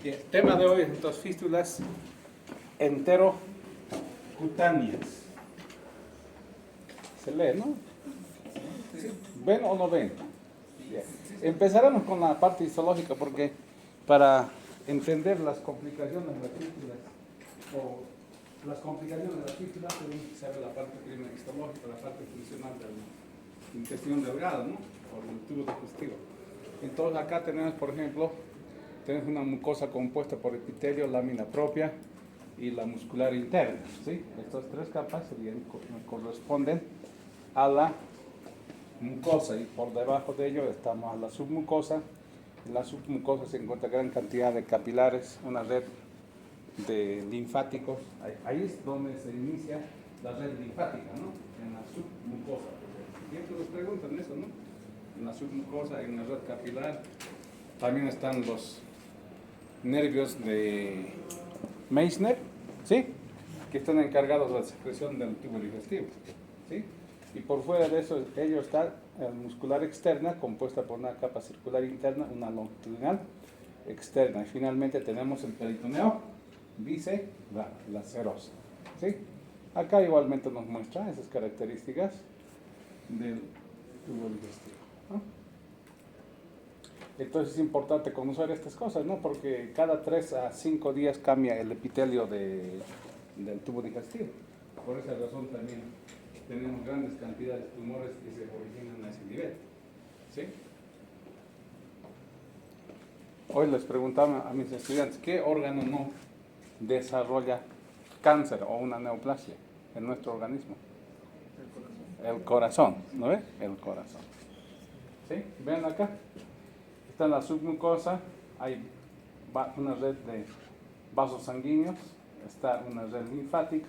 El tema de hoy es entonces fístulas enterocutáneas. Se lee, ¿no? Sí. ¿Ven o no ven? Bien. Empezaremos con la parte histológica porque para entender las complicaciones de las fístulas o las complicaciones de las fístulas tenemos que saber la parte primero histológica, la parte funcional del intestino delgado, ¿no? O del tubo digestivo. Entonces acá tenemos, por ejemplo, tenemos una mucosa compuesta por epitelio, lámina propia y la muscular interna, ¿sí? Estas tres capas corresponden a la mucosa y por debajo de ello estamos a la submucosa. En la submucosa se encuentra gran cantidad de capilares, una red de linfáticos. Ahí es donde se inicia la red linfática, ¿no? En la submucosa. Siempre nos preguntan eso, ¿no? En la submucosa hay una red capilar. También están los nervios de Meissner, ¿sí? Que están encargados de la secreción del tubo digestivo, ¿sí? Y por fuera de eso, ello está la muscular externa, compuesta por una capa circular interna, una longitudinal externa. Y finalmente tenemos el peritoneo biselaceroso, ¿sí? Acá igualmente nos muestra esas características del tubo digestivo, ¿no? Entonces es importante conocer estas cosas, ¿no? Porque cada 3 a 5 días cambia el epitelio del tubo digestivo. Por esa razón también tenemos grandes cantidades de tumores que se originan a ese nivel, ¿sí? Hoy les preguntaba a mis estudiantes, ¿qué órgano no desarrolla cáncer o una neoplasia en nuestro organismo? El corazón, ¿no ve? El corazón. ¿Sí? ¿Ven acá? Está en la submucosa, hay una red de vasos sanguíneos, está una red linfática,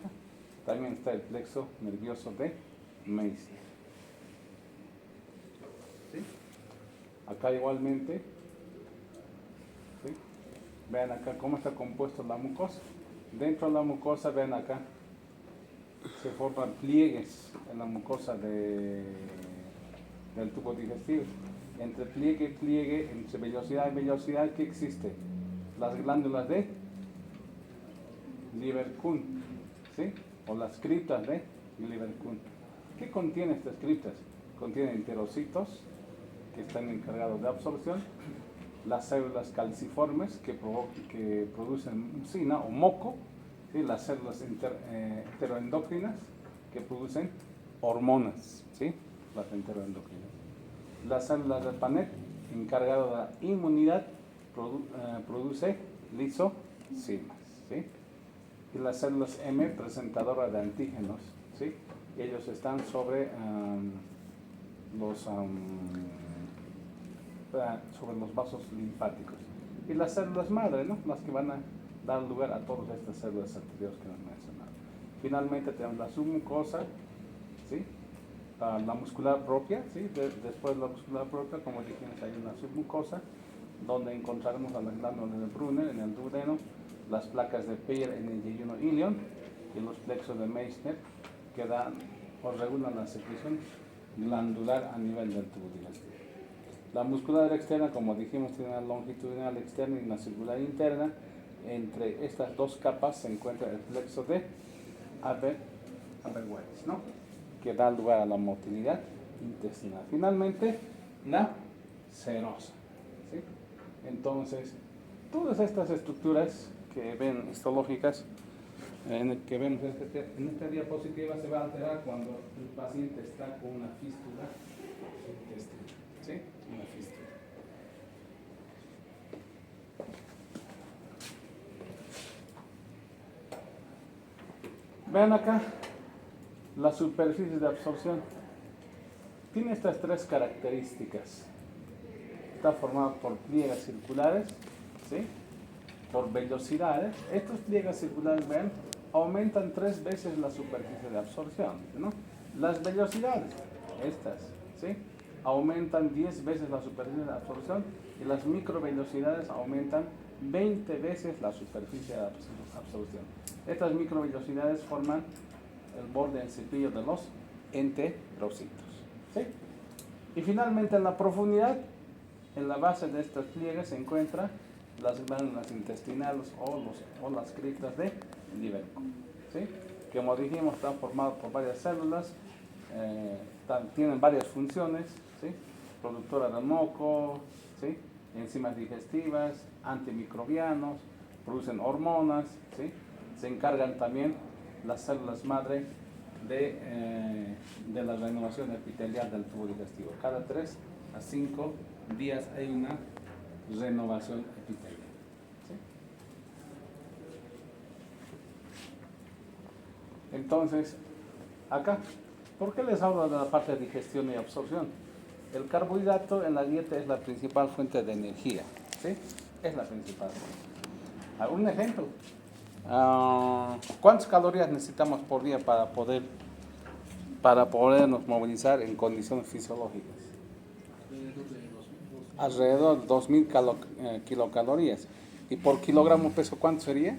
también está el plexo nervioso de Meissner. ¿Sí? Acá igualmente, ¿sí? Vean acá cómo está compuesta la mucosa. Dentro de la mucosa, vean acá, se forman pliegues en la mucosa del tubo digestivo. Entre pliegue y pliegue, entre vellosidad y vellosidad, ¿qué existe? Las glándulas de Lieberkühn, ¿sí? O las criptas de Lieberkühn. ¿Qué contiene estas criptas? Contienen enterocitos que están encargados de absorción, las células calciformes que producen mucina o moco, ¿sí? Las células enteroendocrinas que producen hormonas, ¿sí? Las enteroendocrinas. Las células de Panet, encargado de la inmunidad, produce lisocimas, ¿sí? Y las células M, presentadoras de antígenos, ¿sí? Ellos están sobre los vasos linfáticos. Y las células madre, ¿no? Las que van a dar lugar a todas estas células anteriores que hemos mencionado. Finalmente tenemos la submucosa, ¿sí? La muscular propia, ¿sí? Después de la muscular propia, como dijimos, hay una submucosa donde encontraremos a las glándulas de Brunner en el duodeno, las placas de Peyer en el yeyuno ilion y los plexos de Meissner que dan o regulan la secreción glandular a nivel del tubo digestivo. La muscular externa, como dijimos, tiene una longitudinal externa y una circular interna. Entre estas dos capas se encuentra el plexo de Aberwitz, ¿no? Que da lugar a la motilidad intestinal. Finalmente, la serosa, ¿sí? Entonces, todas estas estructuras que ven histológicas, que vemos en esta diapositiva, se va a alterar cuando el paciente está con una fístula intestinal, ¿sí? Una fístula. Vean acá la superficie de absorción. Tiene estas tres características. Está formado por pliegues circulares, ¿sí? Por vellosidades. Estos pliegues circulares, ven, aumentan 3 veces la superficie de absorción, ¿no? Las vellosidades, estas, ¿sí? Aumentan 10 veces la superficie de absorción y las microvellosidades aumentan 20 veces la superficie de absorción. Estas microvellosidades forman el borde del cepillo de los enterocitos, ¿sí? Y finalmente en la profundidad, en la base de estos pliegues se encuentra las glándulas intestinales o las criptas de Líbero. ¿Sí? Que como dijimos, están formados por varias células, tienen varias funciones, ¿sí? Productora de moco, ¿sí? Enzimas digestivas, antimicrobianos, producen hormonas, ¿sí? Se encargan también las células madre de la renovación epitelial del tubo digestivo. Cada 3 a 5 días hay una renovación epitelial. ¿Sí? Entonces, acá, ¿por qué les hablo de la parte de digestión y absorción? El carbohidrato en la dieta es la principal fuente de energía, ¿sí? Es la principal. ¿Algún ejemplo? ¿Cuántas calorías necesitamos por día para podernos movilizar en condiciones fisiológicas? Alrededor de 2000 kilocalorías. ¿Y por kilogramo peso cuánto sería?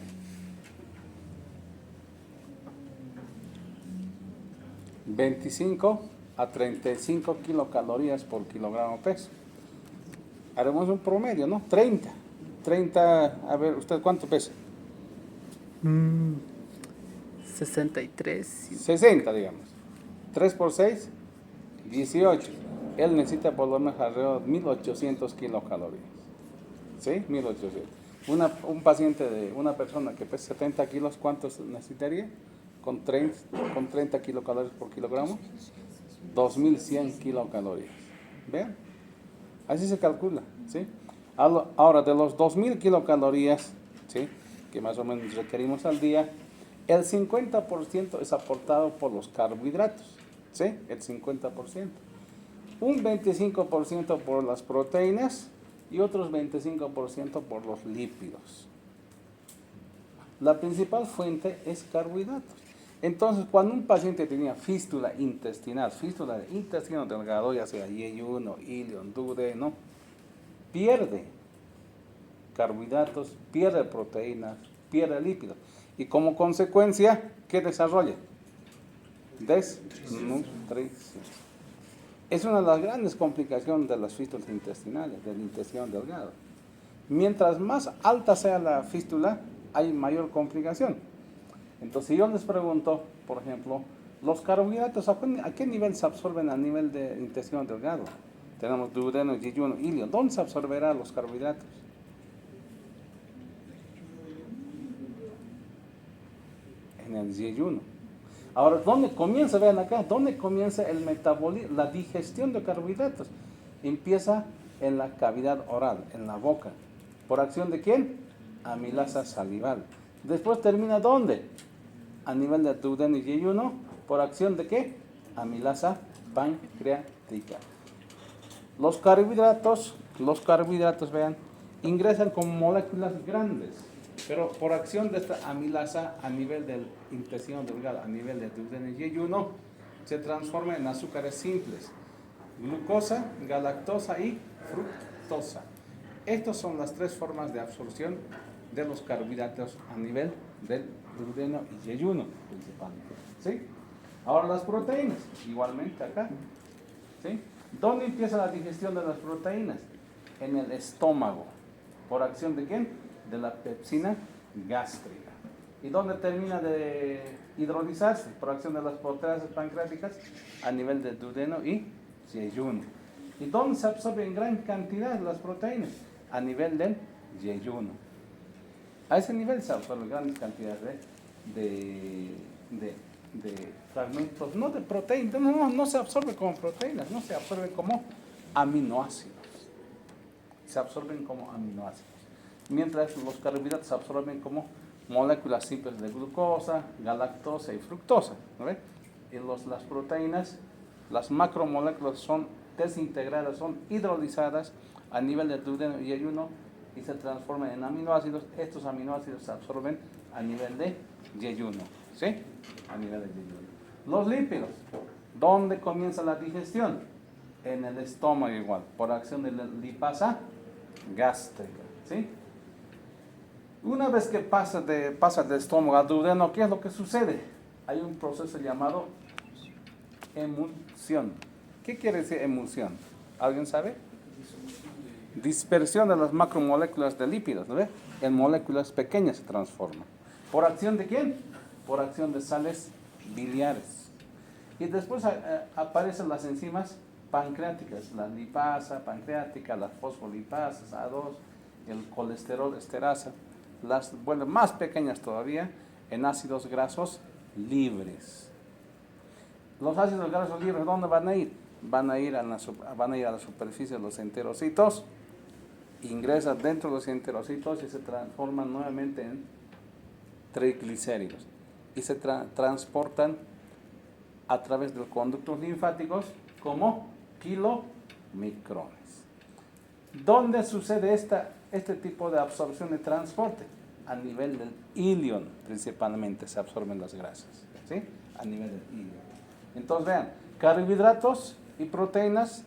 25 a 35 kilocalorías por kilogramo peso. Haremos un promedio, ¿no? 30, a ver, ¿usted cuánto pesa? 63. 60, digamos. 3 por 6, 18. Él necesita por lo menos alrededor de 1800 kilocalorías. ¿Sí? 1800. Una persona que pesa 70 kilos, ¿cuántos necesitaría? Con 30 kilocalorías por kilogramo, 2100 kilocalorías. ¿Vean? Así se calcula, ¿sí? Ahora, de los 2000 kilocalorías, ¿sí? Que más o menos requerimos al día, el 50% es aportado por los carbohidratos, ¿sí? El 50%. Un 25% por las proteínas y otros 25% por los lípidos. La principal fuente es carbohidratos. Entonces, cuando un paciente tenía fístula intestinal, fístula de intestino delgado, ya sea yeyuno, ilion, duodeno, pierde carbohidratos, pierde proteínas, pierde lípidos. Y como consecuencia, ¿qué desarrolla? Desnutrición. Es una de las grandes complicaciones de las fístulas intestinales, del intestino delgado. Mientras más alta sea la fístula, hay mayor complicación. Entonces, yo les pregunto, por ejemplo, los carbohidratos, ¿a qué nivel se absorben a nivel de intestino delgado? Tenemos duodeno, yeyuno, ilion. ¿Dónde se absorberán los carbohidratos? En el yeyuno. Ahora, ¿dónde comienza? Vean acá, ¿dónde comienza el metabolismo, la digestión de carbohidratos? Empieza en la cavidad oral, en la boca. ¿Por acción de quién? Amilasa salival. Después termina ¿dónde? A nivel de duodeno y yeyuno. ¿Por acción de qué? Amilasa pancreática. Los carbohidratos, vean, ingresan como moléculas grandes, pero por acción de esta amilasa a nivel del intestino delgado, a nivel de duodeno y yeyuno, se transforma en azúcares simples, glucosa, galactosa y fructosa. Estas son las 3 formas de absorción de los carbohidratos a nivel del duodeno y yeyuno, principalmente. ¿Sí? Ahora las proteínas, igualmente acá. ¿Sí? ¿Dónde empieza la digestión de las proteínas? En el estómago. ¿Por acción de quién? De la pepsina gástrica. ¿Y dónde termina de hidrolizarse? Por acción de las proteasas pancreáticas a nivel del duodeno y yeyuno. ¿Y dónde se absorben en gran cantidad las proteínas? A nivel del yeyuno. A ese nivel se absorben grandes cantidades de fragmentos, no de proteínas, no se absorbe como proteínas, no se absorben como aminoácidos. Se absorben como aminoácidos. Mientras los carbohidratos se absorben como moléculas simples de glucosa, galactosa y fructosa. ¿No ven? Y las proteínas, las macromoléculas son desintegradas, son hidrolizadas a nivel de duodeno y yeyuno y se transforman en aminoácidos. Estos aminoácidos se absorben a nivel de yeyuno. ¿Sí? A nivel de yeyuno. Los lípidos. ¿Dónde comienza la digestión? En el estómago igual, por acción de la lipasa gástrica. ¿Sí? Una vez que pasa del estómago al duodeno, ¿qué es lo que sucede? Hay un proceso llamado emulsión. ¿Qué quiere decir emulsión? ¿Alguien sabe? dispersión de las macromoléculas de lípidos, ¿no ve? En moléculas pequeñas se transforma. ¿Por acción de quién? Por acción de sales biliares. Y después aparecen las enzimas pancreáticas, la lipasa pancreática, las fosfolipasas A2, el colesterol esterasa, las vuelven más pequeñas todavía en ácidos grasos libres. Los ácidos grasos libres, ¿dónde van a ir? Van a ir a la superficie de los enterocitos, ingresan dentro de los enterocitos y se transforman nuevamente en triglicéridos y se transportan a través de los conductos linfáticos como kilomicrones. ¿Dónde sucede este tipo de absorción y transporte? A nivel del ilion, principalmente se absorben las grasas, ¿sí? A nivel del ilion. Entonces vean, carbohidratos y proteínas,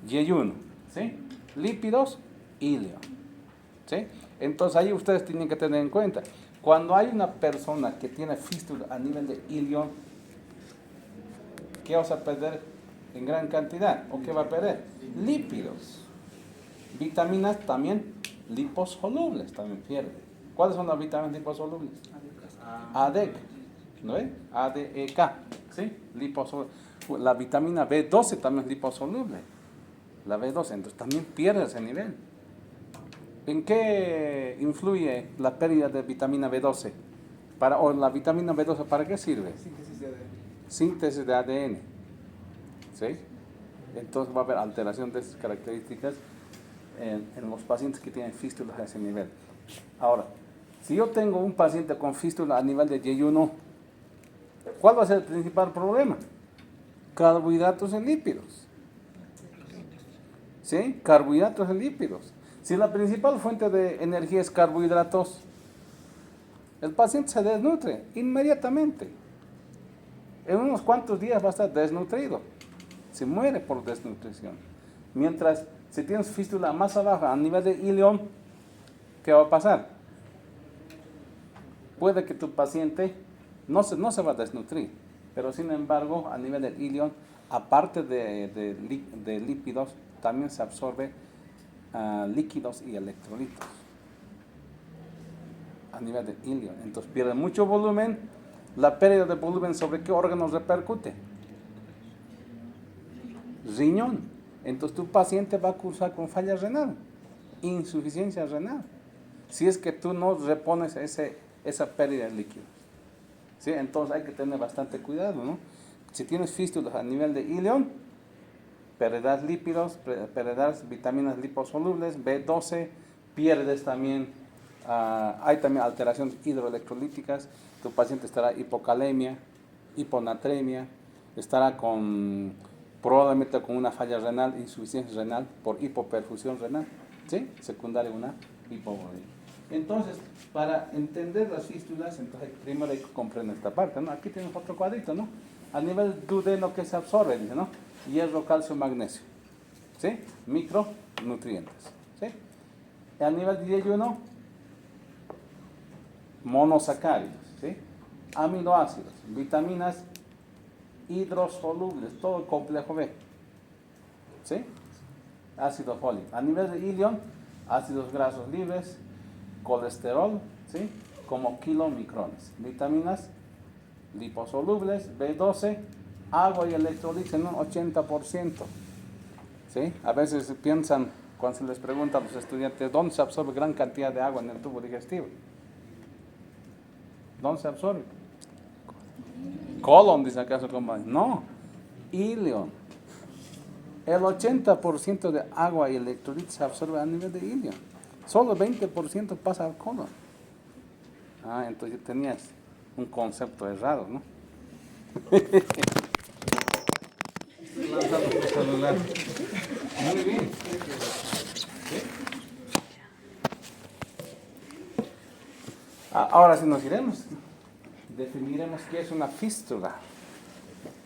yeyuno, ¿sí? Lípidos, ilion, ¿sí? Entonces ahí ustedes tienen que tener en cuenta, cuando hay una persona que tiene fístula a nivel de ilion, ¿qué vas a perder en gran cantidad? ¿O qué va a perder? Lípidos. Vitaminas también liposolubles también pierde. ¿Cuáles son las vitaminas liposolubles? ADEK, ¿no es? ADEK, ¿sí? Liposoluble. La vitamina B12 también es liposoluble. La B12, entonces también pierde ese nivel. ¿En qué influye la pérdida de vitamina B12? O la vitamina B12, ¿para qué sirve? Síntesis de ADN. ¿Sí? Entonces va a haber alteración de esas características en los pacientes que tienen fístulas a ese nivel. Ahora, si yo tengo un paciente con fístula a nivel de yeyuno, ¿cuál va a ser el principal problema? Carbohidratos y lípidos. ¿Sí? Carbohidratos y lípidos. Si la principal fuente de energía es carbohidratos, el paciente se desnutre inmediatamente. En unos cuantos días va a estar desnutrido. Se muere por desnutrición. Mientras, si tienes fístula más abajo, a nivel de ilion, ¿qué va a pasar? Puede que tu paciente no se va a desnutrir, pero sin embargo, a nivel del ilion, aparte de lípidos, también se absorbe líquidos y electrolitos a nivel del ilion. Entonces pierde mucho volumen. La pérdida de volumen, ¿sobre qué órganos repercute? Riñón. Entonces tu paciente va a cursar con falla renal, insuficiencia renal, si es que tú no repones esa pérdida de líquidos. ¿Sí? Entonces hay que tener bastante cuidado, ¿no? Si tienes fístulas a nivel de ilion, perderás lípidos, perderás vitaminas liposolubles, B12, pierdes también, hay también alteraciones hidroelectrolíticas, tu paciente estará hipocalemia, hiponatremia, estará probablemente con una falla renal, insuficiencia renal por hipoperfusión renal, ¿sí? Secundaria una hipovolemia. Entonces, para entender las fístulas, entonces primero hay que comprender esta parte, ¿no? Aquí tenemos otro cuadrito, ¿no? A nivel duodeno que se absorbe, dice, ¿no? Hierro, calcio, magnesio, ¿sí? Micronutrientes, ¿sí? Y a nivel de yeyuno, monosacáridos, ¿sí? Aminoácidos, vitaminas hidrosolubles, todo el complejo B, ¿sí? Ácido fólico. A nivel de ilion, ácidos grasos libres, colesterol, ¿sí? Como kilomicrones. Vitaminas liposolubles, B12, agua y electrolitos en un 80%, ¿sí? A veces piensan, cuando se les pregunta a los estudiantes, ¿dónde se absorbe gran cantidad de agua en el tubo digestivo? ¿Dónde se absorbe? Colon, dice acaso, como no, ilion. El 80% de agua y electrolitos se absorbe a nivel de ilion. Solo 20% pasa al colon. Entonces tenías un concepto errado, ¿no? Muy bien. Ahora sí nos iremos. Definiremos qué es una fístula.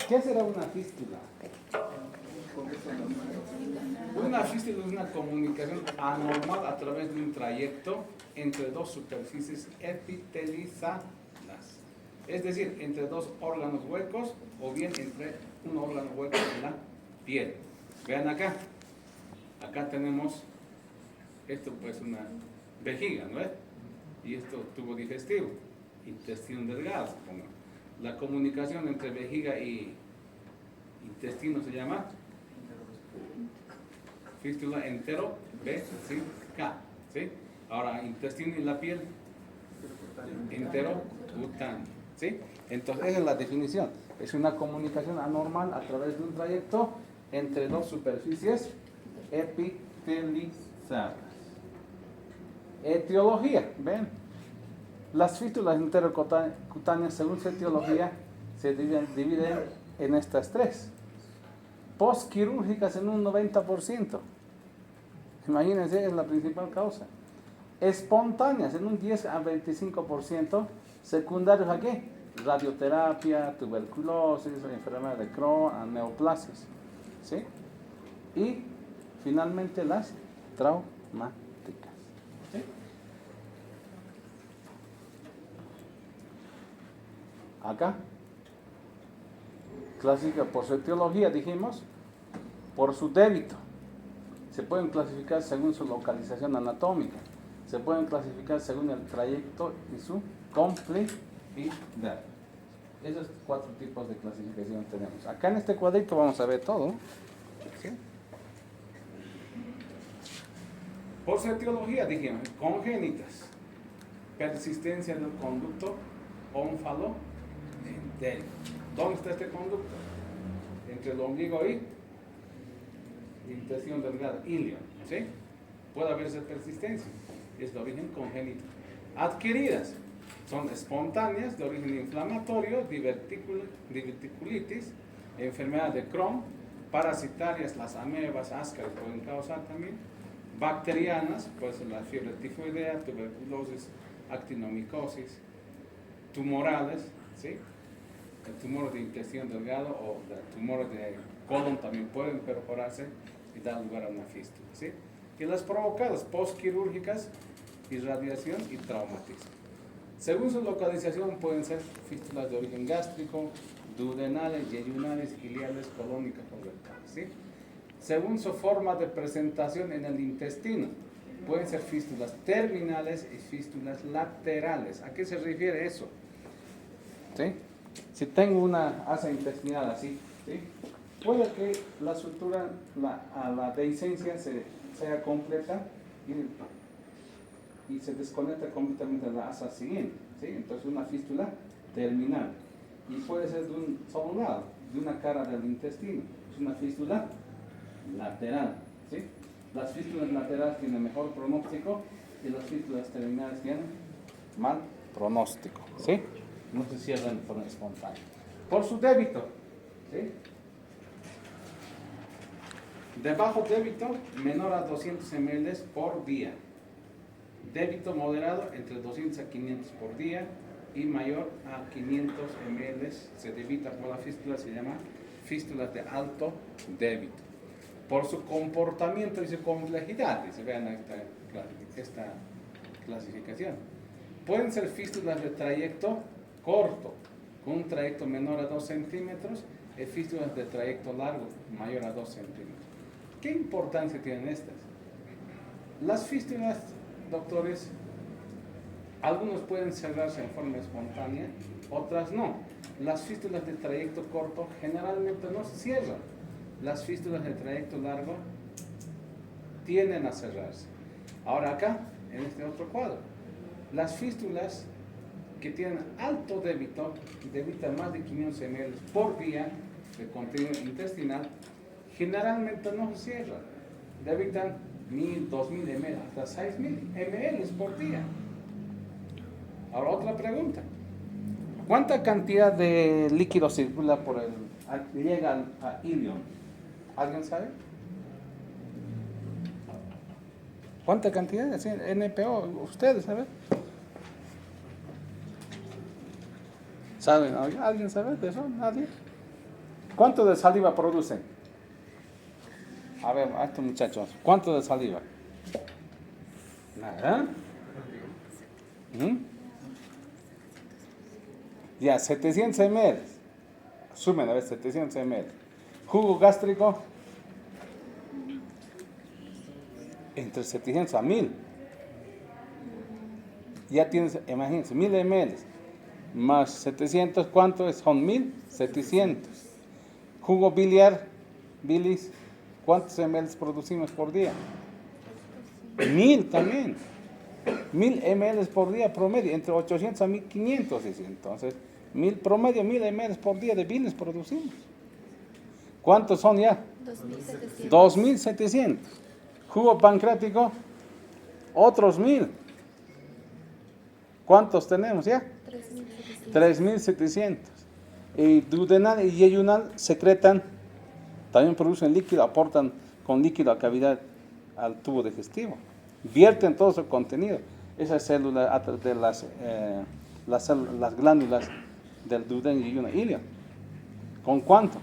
¿Qué será una fístula? Una fístula es una comunicación anormal a través de un trayecto entre dos superficies epitelizadas. Es decir, entre dos órganos huecos o bien entre un órgano hueco en la piel. Vean acá. Acá tenemos Esto pues una vejiga, ¿no es? Y esto tubo digestivo, intestino delgado, supongo. La comunicación entre vejiga y intestino se llama fístula enterovesical, ¿sí? Ahora, intestino y la piel, enterocutáneo, ¿sí? Entonces, esa es la definición. Es una comunicación anormal a través de un trayecto entre dos superficies epitelizadas. Etiología, ven. Las fístulas enterocutáneas, según su etiología, se dividen en estas tres. Postquirúrgicas en un 90%. Imagínense, es la principal causa. Espontáneas en un 10 a 25%. Secundarios a qué? Radioterapia, tuberculosis, enfermedad de Crohn, neoplasias. ¿Sí? Y finalmente las traumáticas. ¿Sí? Acá clasifica por su etiología, dijimos, por su débito. Se pueden clasificar según su localización anatómica. Se pueden clasificar según el trayecto y su complejidad. Esos 4 tipos de clasificación tenemos. Acá en este cuadrito vamos a ver todo. ¿Sí? Por su etiología, dijimos, congénitas. Persistencia del conducto ónfalo entérico. ¿Dónde está este conducto? Entre el ombligo y intestino delgado, ilio, ¿sí? Puede haber esa persistencia, es de origen congénito. Adquiridas, son espontáneas, de origen inflamatorio, diverticulitis, enfermedad de Crohn, parasitarias, las amebas, ascaris pueden causar también, bacterianas, puede ser la fiebre tifoidea, tuberculosis, actinomicosis, tumorales, ¿sí? El tumor de intestino delgado o el tumor de colon también pueden perforarse y dar lugar a una fístula, ¿sí? Y las provocadas postquirúrgicas, irradiación y traumatismo. Según su localización pueden ser fístulas de origen gástrico, duodenales, yeyunales, ileales, colónicas o rectales, ¿sí? Según su forma de presentación en el intestino, pueden ser fístulas terminales y fístulas laterales. ¿A qué se refiere eso? ¿Sí? Si tengo una asa intestinal así, ¿sí? Puede que la sutura, la dehiscencia sea completa y se desconecta completamente de la asa siguiente, ¿sí? Entonces una fístula terminal. Y puede ser de un solo lado, de una cara del intestino. Es una fístula lateral, ¿sí? Las fístulas laterales tienen mejor pronóstico y las fístulas terminales tienen mal pronóstico, ¿sí? No se cierran de forma espontánea. Por su débito, ¿sí? De bajo débito, menor a 200 ml por día. Débito moderado, entre 200 a 500 por día. Y mayor a 500 ml se debita por la fístula, se llama fístulas de alto débito. Por su comportamiento y su complejidad, se vean esta clasificación. Pueden ser fístulas de trayecto corto, con un trayecto menor a 2 centímetros, y fístulas de trayecto largo, mayor a 2 centímetros. ¿Qué importancia tienen estas? Las fístulas, doctores, algunos pueden cerrarse en forma espontánea, otras no. Las fístulas de trayecto corto generalmente no se cierran. Las fístulas de trayecto largo tienden a cerrarse. Ahora acá, en este otro cuadro, las fístulas que tienen alto débito, debitan más de 500 ml por día de contenido intestinal, generalmente no se cierran. Debitan 1000, 2000 ml, hasta 6000 ml por día. Ahora otra pregunta. ¿Cuánta cantidad de líquido circula llega a ilion? ¿Alguien sabe? ¿Cuánta cantidad? ¿Sí? NPO, ¿ustedes saben? ¿Saben? ¿Alguien sabe de eso? ¿Nadie? ¿Cuánto de saliva producen? A ver, a estos muchachos, ¿cuánto de saliva? Nada. Ya, 700 ml. Sumen, a ver, 700 ml. Jugo gástrico. entre 700 a 1000. Ya tienes, imagínense, 1000 ml más 700, ¿cuánto es? Son 1700. Jugo biliar, bilis, ¿cuántos ml producimos por día? 1000 también. 1000 ml por día promedio, entre 800 a 1500. Entonces, 1000 promedio, 1000 ml por día de bilis producimos. ¿Cuántos son ya? 2700. 2700. Jugo pancreático, otros 1000. ¿Cuántos tenemos ya? 3700. 3700. Y duodenal y yeyunal secretan, también producen líquido, aportan con líquido a cavidad al tubo digestivo. Vierten todo su contenido. Esas células de las glándulas del duodeno y yeyunal ilio. ¿Con cuánto?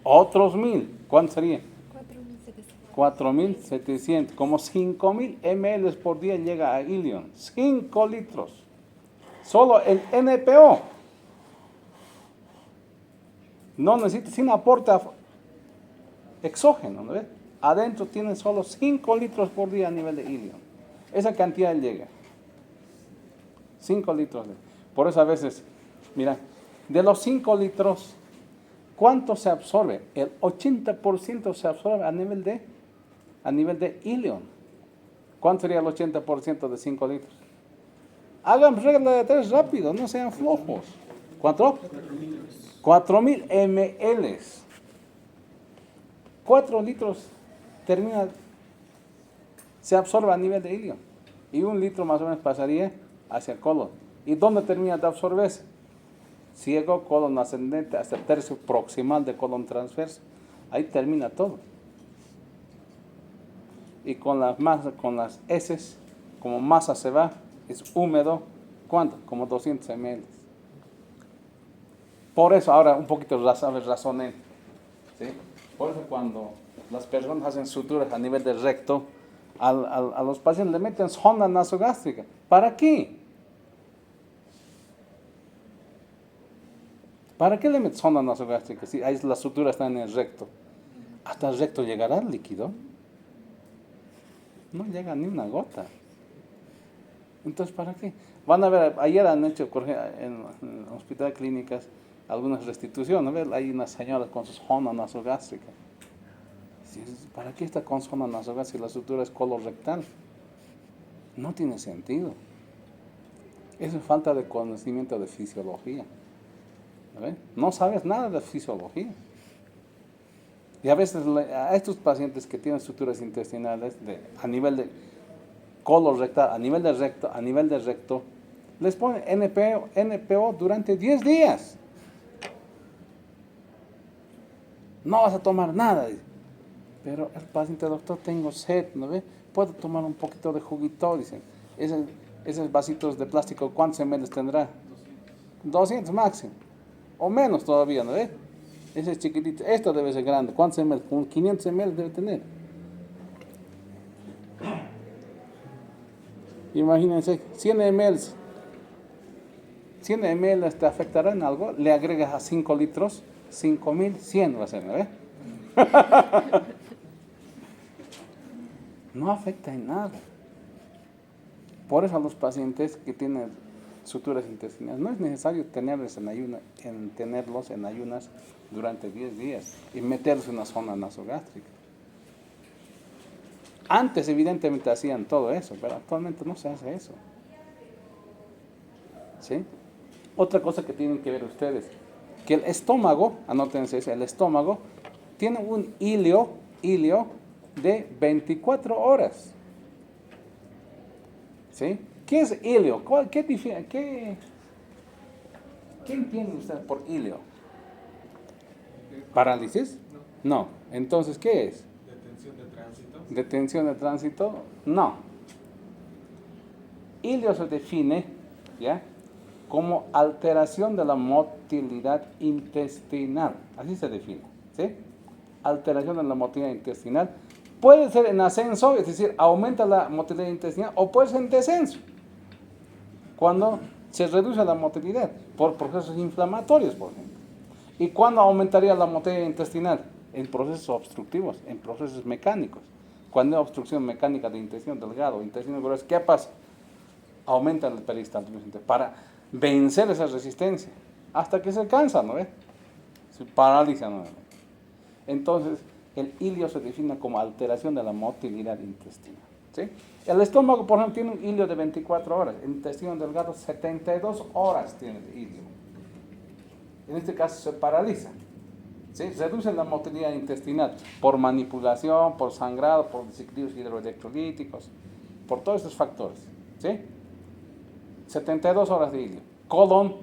Otros 1000. ¿Cuánto sería? 4700. 4700. Como 5000 ml por día llega a ilion. 5 litros. Solo el NPO. No necesita, sin aporta exógeno, ¿no ves? Adentro tienen solo 5 litros por día a nivel de ilion. Esa cantidad llega. 5 litros. Por eso a veces, mira, de los 5 litros, ¿cuánto se absorbe? El 80% se absorbe a nivel de ilion. ¿Cuánto sería el 80% de 5 litros? Hagan regla de 3 rápido, no sean flojos. ¿Cuánto? 4000 ml. 4 litros se absorbe a nivel de ilion. Y 1 litro más o menos pasaría hacia el colon. ¿Y dónde termina de absorberse? Ciego, colon ascendente, hasta el tercio proximal de colon transverso. Ahí termina todo. Y con las heces, como masa se va, es húmedo, ¿cuánto? Como 200 ml. Por eso, ahora un poquito razoné. ¿Sí? Por eso cuando las personas hacen suturas a nivel del recto, a los pacientes le meten sonda nasogástrica. ¿Para qué? ¿Para qué le meten sonda nasogástrica si ahí las suturas están en el recto? ¿Hasta el recto llegará el líquido? No llega ni una gota. Entonces, ¿para qué? Van a ver, ayer han hecho en el hospital clínicas algunas restituciones, ¿ves? Hay unas señoras con su sonda nasogástrica. ¿Para qué está con sonda nasogástrica si la sutura es colorectal? No tiene sentido. Eso es falta de conocimiento de fisiología. ¿Ves? No sabes nada de fisiología. Y a veces a estos pacientes que tienen suturas intestinales a nivel de colorectal, a nivel de recto, les ponen NPO durante 10 días. No vas a tomar nada. Pero el paciente, doctor, tengo sed, ¿no ve? ¿Puedo tomar un poquito de juguito? Dicen. Esos vasitos de plástico, ¿cuántos ml tendrá? 200 máximo. O menos todavía, ¿no ve? Ese es chiquitito. Esto debe ser grande. ¿Cuántos ml? 500 ml debe tener. Imagínense, 100 ml. 100 ml te afectará en algo. Le agregas a 5 litros, 5100 va a ser, ¿no ve? No afecta en nada. Por eso a los pacientes que tienen suturas intestinales no es necesario tenerlos en ayunas durante 10 días y meterlos en una zona nasogástrica. Antes evidentemente hacían todo eso, pero actualmente no se hace eso. ¿Sí? Otra cosa que tienen que ver ustedes, que el estómago, anótense eso, el estómago tiene un hilio de 24 horas. ¿Sí? ¿Qué es hilio? ¿Qué entiende usted por hilio? ¿Parálisis? No. Entonces, ¿qué es? Detención de tránsito. ¿Detención de tránsito? No. Hilio se define, ¿ya?, como alteración de la motilidad intestinal. Así se define, ¿sí? Alteración de la motilidad intestinal. Puede ser en ascenso, es decir, aumenta la motilidad intestinal, o puede ser en descenso, cuando se reduce la motilidad por procesos inflamatorios, por ejemplo. ¿Y cuándo aumentaría la motilidad intestinal? En procesos obstructivos, en procesos mecánicos. Cuando hay obstrucción mecánica de intestino delgado, intestino grueso, ¿qué pasa? Aumenta el peristaltismo para vencer esa resistencia hasta que se cansa, ¿no ves? Se paraliza nuevamente. Entonces, el ilio se define como alteración de la motilidad intestinal, ¿sí? El estómago, por ejemplo, tiene un ilio de 24 horas, el intestino delgado 72 horas tiene el ilio. En este caso se paraliza, ¿sí? Reduce la motilidad intestinal por manipulación, por sangrado, por desequilibrios hidroelectrolíticos, por todos estos factores, ¿sí? 72 horas de ilio. Colon,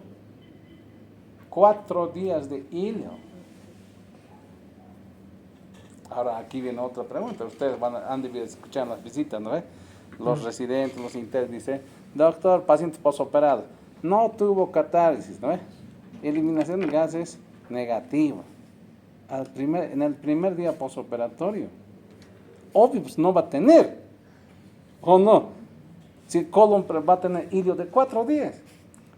4 días de ilio. Ahora aquí viene otra pregunta. Ustedes han debido escuchar las visitas, ¿no? Los residentes, los internos dicen, doctor, paciente posoperado, no tuvo catálisis, ¿no? Eliminación de gases negativa. En el primer día posoperatorio. Obvio, pues no va a tener. ¿O no? Si el colon va a tener ilio de 4 días.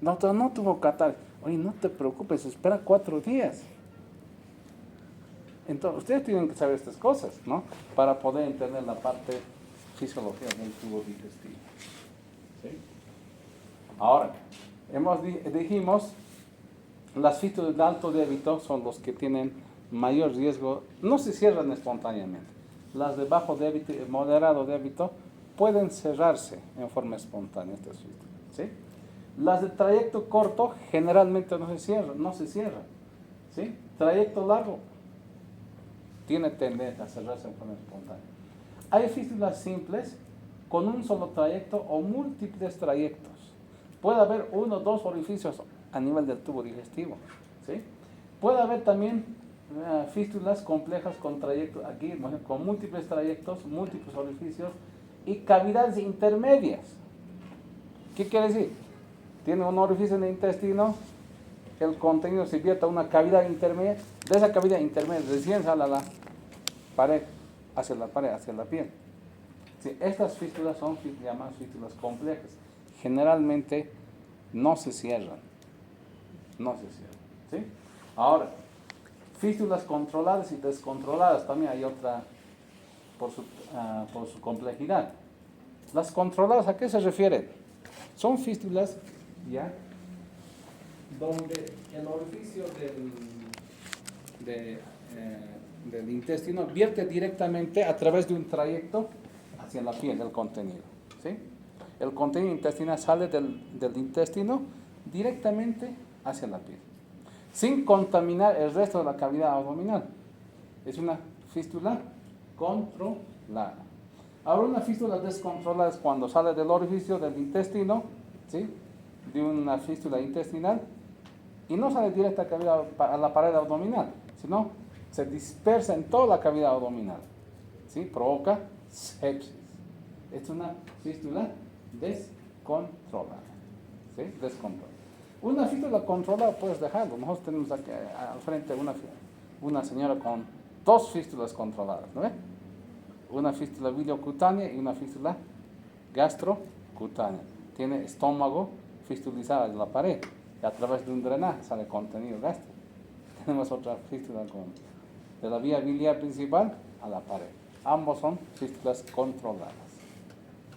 Doctor, no tuvo catálisis. Oye, no te preocupes, espera 4 días. Entonces, ustedes tienen que saber estas cosas, ¿no? Para poder entender la parte fisiológica del tubo digestivo. ¿Sí? Ahora, dijimos, las fístulas de alto débito son los que tienen mayor riesgo, no se cierran espontáneamente. Las de bajo débito y moderado débito pueden cerrarse en forma espontánea, estas fístulas, ¿sí? Las de trayecto corto generalmente no se cierran, ¿sí? Trayecto largo tiene tendencia a cerrarse en forma espontánea. Hay fístulas simples con un solo trayecto o múltiples trayectos. Puede haber 1 o 2 orificios a nivel del tubo digestivo, ¿sí? Puede haber también fístulas complejas con trayectos, aquí con múltiples trayectos, múltiples orificios y cavidades intermedias. ¿Qué quiere decir? Tiene un orificio en el intestino, el contenido se vierte a una cavidad intermedia, de esa cavidad intermedia recién sale a la pared, hacia la piel. Sí, estas fístulas son llamadas fístulas complejas. Generalmente no se cierran. ¿Sí? Ahora, fístulas controladas y descontroladas, también hay otra por su complejidad. Las controladas, ¿a qué se refieren? Son fístulas, ¿ya?, donde el orificio del intestino vierte directamente a través de un trayecto hacia la piel del contenido, ¿sí? El contenido intestinal sale del intestino directamente hacia la piel, sin contaminar el resto de la cavidad abdominal. Es una fístula controlada. Ahora, una fístula descontrolada es cuando sale del orificio del intestino, ¿sí?, de una fístula intestinal, y no sale directa a la pared abdominal, sino se dispersa en toda la cavidad abdominal, ¿sí? Provoca sepsis. Es una fístula descontrolada, ¿sí? Descontrolada. Una fístula controlada puedes dejarlo. Nosotros tenemos aquí al frente una señora con 2 fístulas controladas, ¿no ve? Una fístula biliocutánea y una fístula gastrocutánea. Tiene estómago fistulizado en la pared y a través de un drenaje sale contenido gástrico. Tenemos otra fístula de la vía biliar principal a la pared. Ambos son fístulas controladas.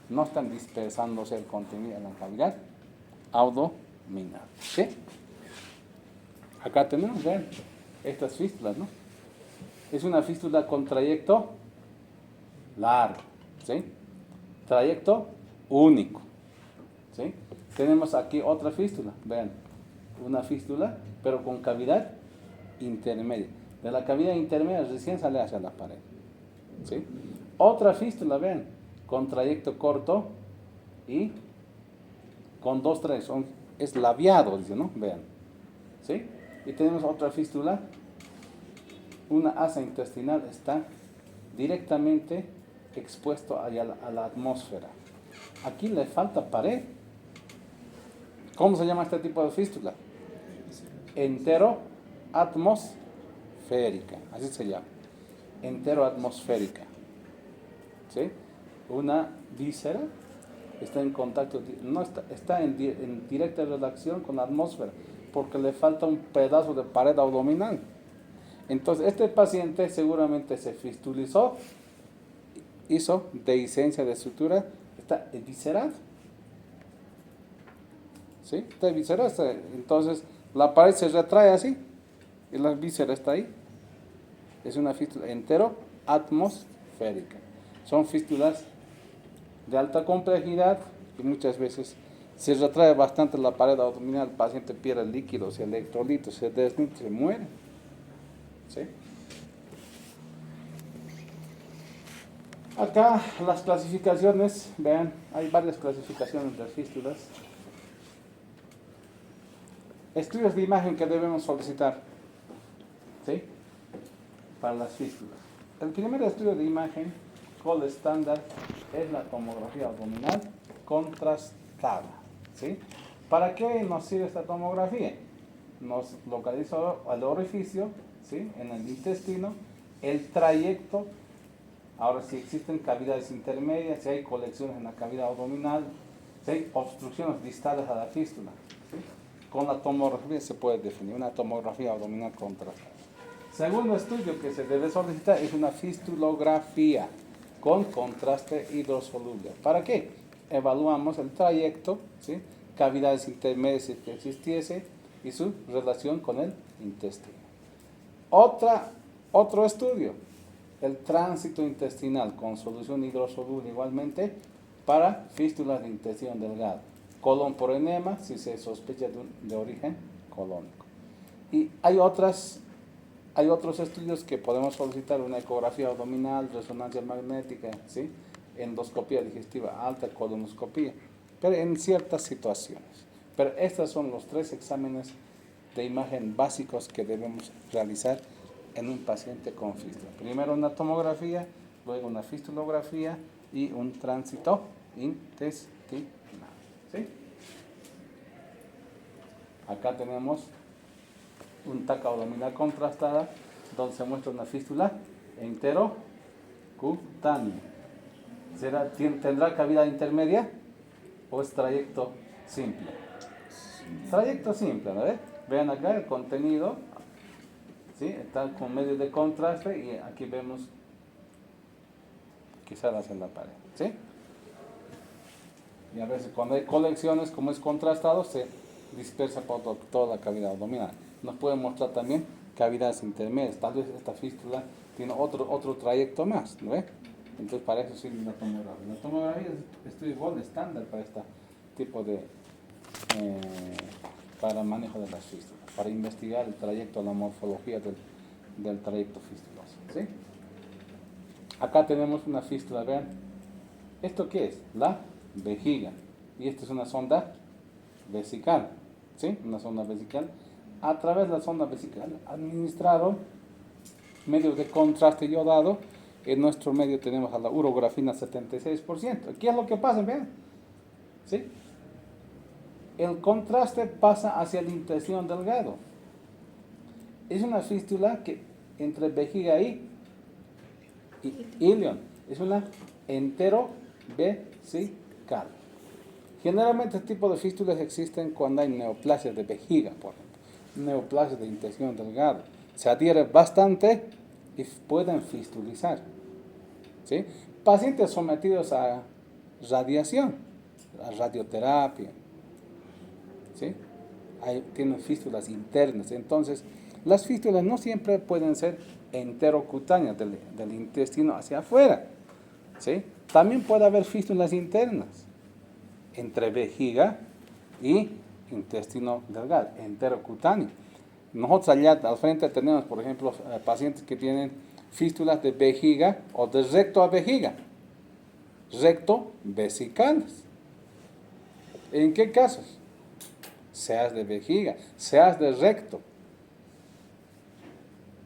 No están dispersándose el contenido en la cavidad abdominal. ¿Sí? Acá tenemos, vean, estas fístulas, ¿no? Es una fístula con trayecto largo, ¿sí? Trayecto único, ¿sí? Tenemos aquí otra fístula, vean, una fístula, pero con cavidad intermedia. De la cavidad intermedia recién sale hacia la pared, ¿sí? Otra fístula, vean, con trayecto corto y con 2 trayectos, es labiado, dice, ¿no? Vean, ¿sí? Y tenemos otra fístula, una asa intestinal está directamente expuesto a la atmósfera. Aquí le falta pared. ¿Cómo se llama este tipo de fístula? Enteroatmosférica, así se llama. Enteroatmosférica, ¿sí? Una víscera está en contacto, no está en directa relación con la atmósfera, porque le falta un pedazo de pared abdominal. Entonces, este paciente seguramente se fistulizó hizo dehiscencia de estructura, está eviscerado. ¿Sí? Está eviscerado. Entonces, la pared se retrae así y la víscera está ahí. Es una fístula entero atmosférica. Son fístulas de alta complejidad y muchas veces se retrae bastante la pared abdominal, el paciente pierde líquidos, electrolitos, se desnutre, se muere. ¿Sí? Acá las clasificaciones, vean, hay varias clasificaciones de fístulas. Estudios de imagen que debemos solicitar, ¿sí? Para las fístulas. El primer estudio de imagen, gold estándar, es la tomografía abdominal contrastada, ¿sí? ¿Para qué nos sirve esta tomografía? Nos localiza el orificio, ¿sí? En el intestino, el trayecto. Ahora, si existen cavidades intermedias, si hay colecciones en la cavidad abdominal, si hay obstrucciones distales a la fístula, ¿sí? Con la tomografía se puede definir una tomografía abdominal contrastada. Segundo estudio que se debe solicitar es una fistulografía con contraste hidrosoluble. ¿Para qué? Evaluamos el trayecto, ¿sí? Cavidades intermedias si existiese y su relación con el intestino. Otro estudio, el tránsito intestinal con solución hidrosoluble igualmente para fístulas de intestino delgado. Colon por enema si se sospecha de origen colónico. Y hay otros estudios que podemos solicitar, una ecografía abdominal, resonancia magnética, ¿sí? Endoscopía digestiva alta, colonoscopía, pero en ciertas situaciones. Pero estos son los 3 exámenes de imagen básicos que debemos realizar en un paciente con fístula. Primero una tomografía, luego una fistulografía y un tránsito intestinal. ¿Sí? Acá tenemos un TAC abdominal contrastada donde se muestra una fístula enterocutánea. ¿Tendrá cavidad intermedia o es trayecto simple? Trayecto simple, ¿no? Vean acá el contenido, ¿sí? Está con medios de contraste y aquí vemos quizás en la pared, ¿sí? Y a veces cuando hay colecciones, como es contrastado, se dispersa por toda la cavidad abdominal. Nos puede mostrar también cavidades intermedias. Tal vez esta fístula tiene otro trayecto más, ¿no ve? Entonces para eso sirve la tomografía. La tomografía es estudio gold estándar para este tipo de para manejo de las fístulas, para investigar el trayecto, la morfología del trayecto fistuloso, ¿sí? Acá tenemos una fístula, vean. ¿Esto qué es? La vejiga. Y esta es una sonda vesical, ¿sí? Una sonda vesical. A través de la sonda vesical administraron medios de contraste iodado. En nuestro medio tenemos a la urografina 76%. ¿Qué es lo que pasa? Vean, ¿sí? El contraste pasa hacia el intestino delgado. Es una fístula que entre vejiga y ilion. Es una enterovesical. Generalmente este tipo de fístulas existen cuando hay neoplasias de vejiga, por ejemplo. Neoplasias de intestino delgado. Se adhiere bastante y pueden fistulizar, ¿sí? Pacientes sometidos a radiación, a radioterapia, ¿sí? Tienen fístulas internas. Entonces, las fístulas no siempre pueden ser enterocutáneas del intestino hacia afuera, ¿sí? También puede haber fístulas internas entre vejiga y intestino delgado, enterocutáneo. Nosotros allá al frente tenemos, por ejemplo, pacientes que tienen fístulas de vejiga o de recto a vejiga, recto vesicales. ¿En qué casos? Seas de vejiga, seas de recto.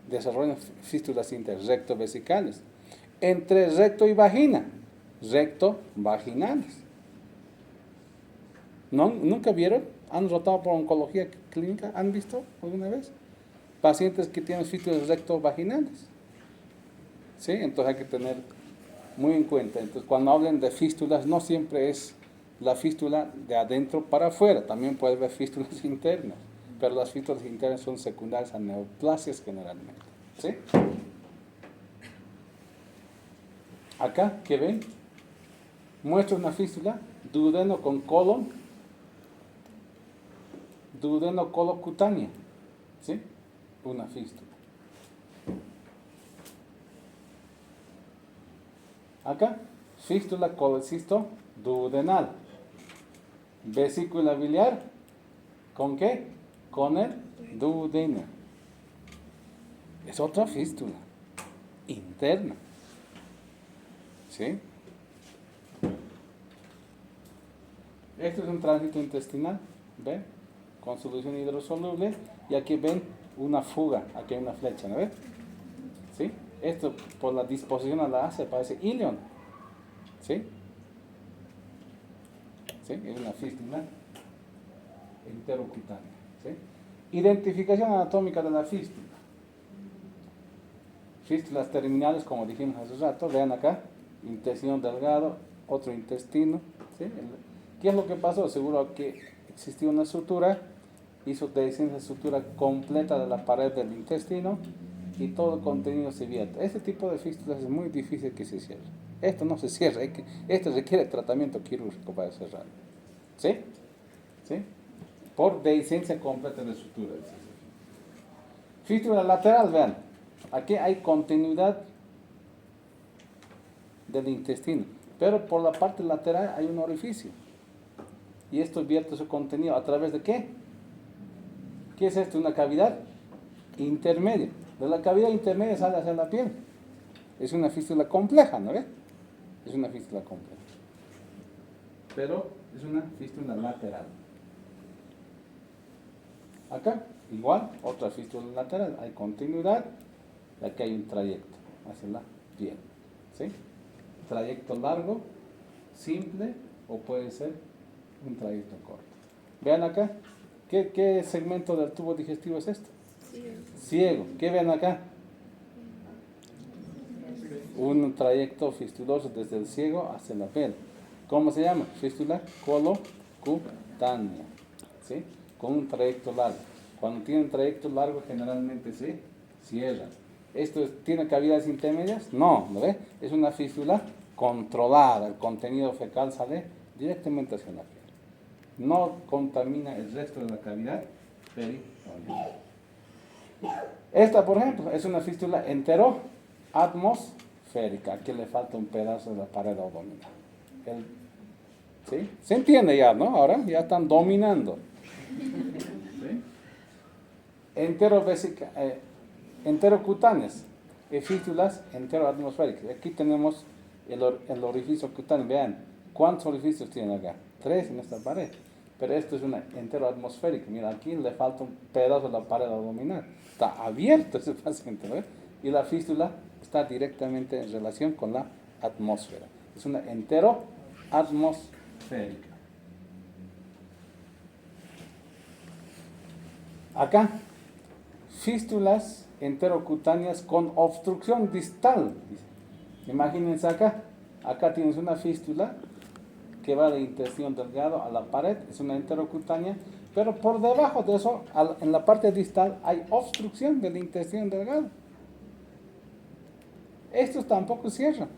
Desarrollan fístulas interrecto vesicales. Entre recto y vagina, recto vaginales. ¿No? ¿Nunca vieron? ¿Han rotado por oncología clínica? ¿Han visto alguna vez? Pacientes que tienen fístulas recto vaginales. ¿Sí? Entonces hay que tener muy en cuenta. Entonces cuando hablen de fístulas, no siempre es la fístula de adentro para afuera, también puede haber fístulas internas, pero las fístulas internas son secundarias a neoplasias generalmente, ¿sí? Acá, ¿qué ven? Muestra una fístula, duodeno con colon, duodeno colocutánea, ¿sí? Una fístula. Acá, fístula colecisto duodenal. Vesícula biliar, ¿con qué? Con el duodeno. Es otra fístula interna, ¿sí? Esto es un tránsito intestinal, ¿ven? Con solución hidrosoluble, y aquí ven una fuga, aquí hay una flecha, ¿no ven? ¿Sí? Esto por la disposición a la A se parece ilion, ¿sí? ¿Sí? Es una fístula enterocutánea, ¿sí? Identificación anatómica de la fístula. Fístulas terminales, como dijimos hace rato, vean acá, intestino delgado, otro intestino, ¿sí? ¿Qué es lo que pasó? Seguro que existió una sutura, hizo dehiscencia sutura completa de la pared del intestino y todo el contenido se vierte. Este tipo de fístulas es muy difícil que se cierre. Esto no se cierra, esto requiere tratamiento quirúrgico para cerrar. ¿Sí? ¿Sí? Por dehiscencia completa de sutura. Fístula lateral, vean. Aquí hay continuidad del intestino, pero por la parte lateral hay un orificio. Y esto vierte su contenido a través de ¿qué? ¿Qué es esto? Una cavidad intermedia. De la cavidad intermedia sale hacia la piel. Es una fístula compleja, ¿no ves? Es una fístula compleja. Pero es una fístula lateral. Acá, igual, otra fístula lateral. Hay continuidad y aquí hay un trayecto hacia la piel. ¿Sí? Trayecto largo, simple, o puede ser un trayecto corto. Vean acá, ¿qué segmento del tubo digestivo es esto? Ciego. ¿Qué ven acá? Un trayecto fistuloso desde el ciego hacia la piel. ¿Cómo se llama? Fístula colocutánea. ¿Sí? Con un trayecto largo. Cuando tiene un trayecto largo generalmente se cierra. ¿Esto tiene cavidades intermedias? No, ¿no ve? Es una fístula controlada. El contenido fecal sale directamente hacia la piel. No contamina el resto de la cavidad peritoneal. Esta, por ejemplo, es una fístula enteroatmosférica. Aquí le falta un pedazo de la pared abdominal. ¿Sí? Se entiende ya, ¿no? Ahora ya están dominando. ¿Sí? Enterocutáneas, fístulas enteroatmosféricas. Aquí tenemos el orificio cutáneo. Vean, ¿cuántos orificios tiene acá? 3 en esta pared. Pero esto es una enteroatmosférica. Mira, aquí le falta un pedazo de la pared abdominal. Está abierto ese paciente, ¿no? Y la fístula está directamente en relación con la atmósfera. Es una enteroatmosférica. Acá, fístulas enterocutáneas con obstrucción distal. Imagínense acá. Acá tienes una fístula que va de intestino delgado a la pared, es una enterocutánea, pero por debajo de eso, en la parte distal, hay obstrucción del intestino delgado. Estos tampoco cierran.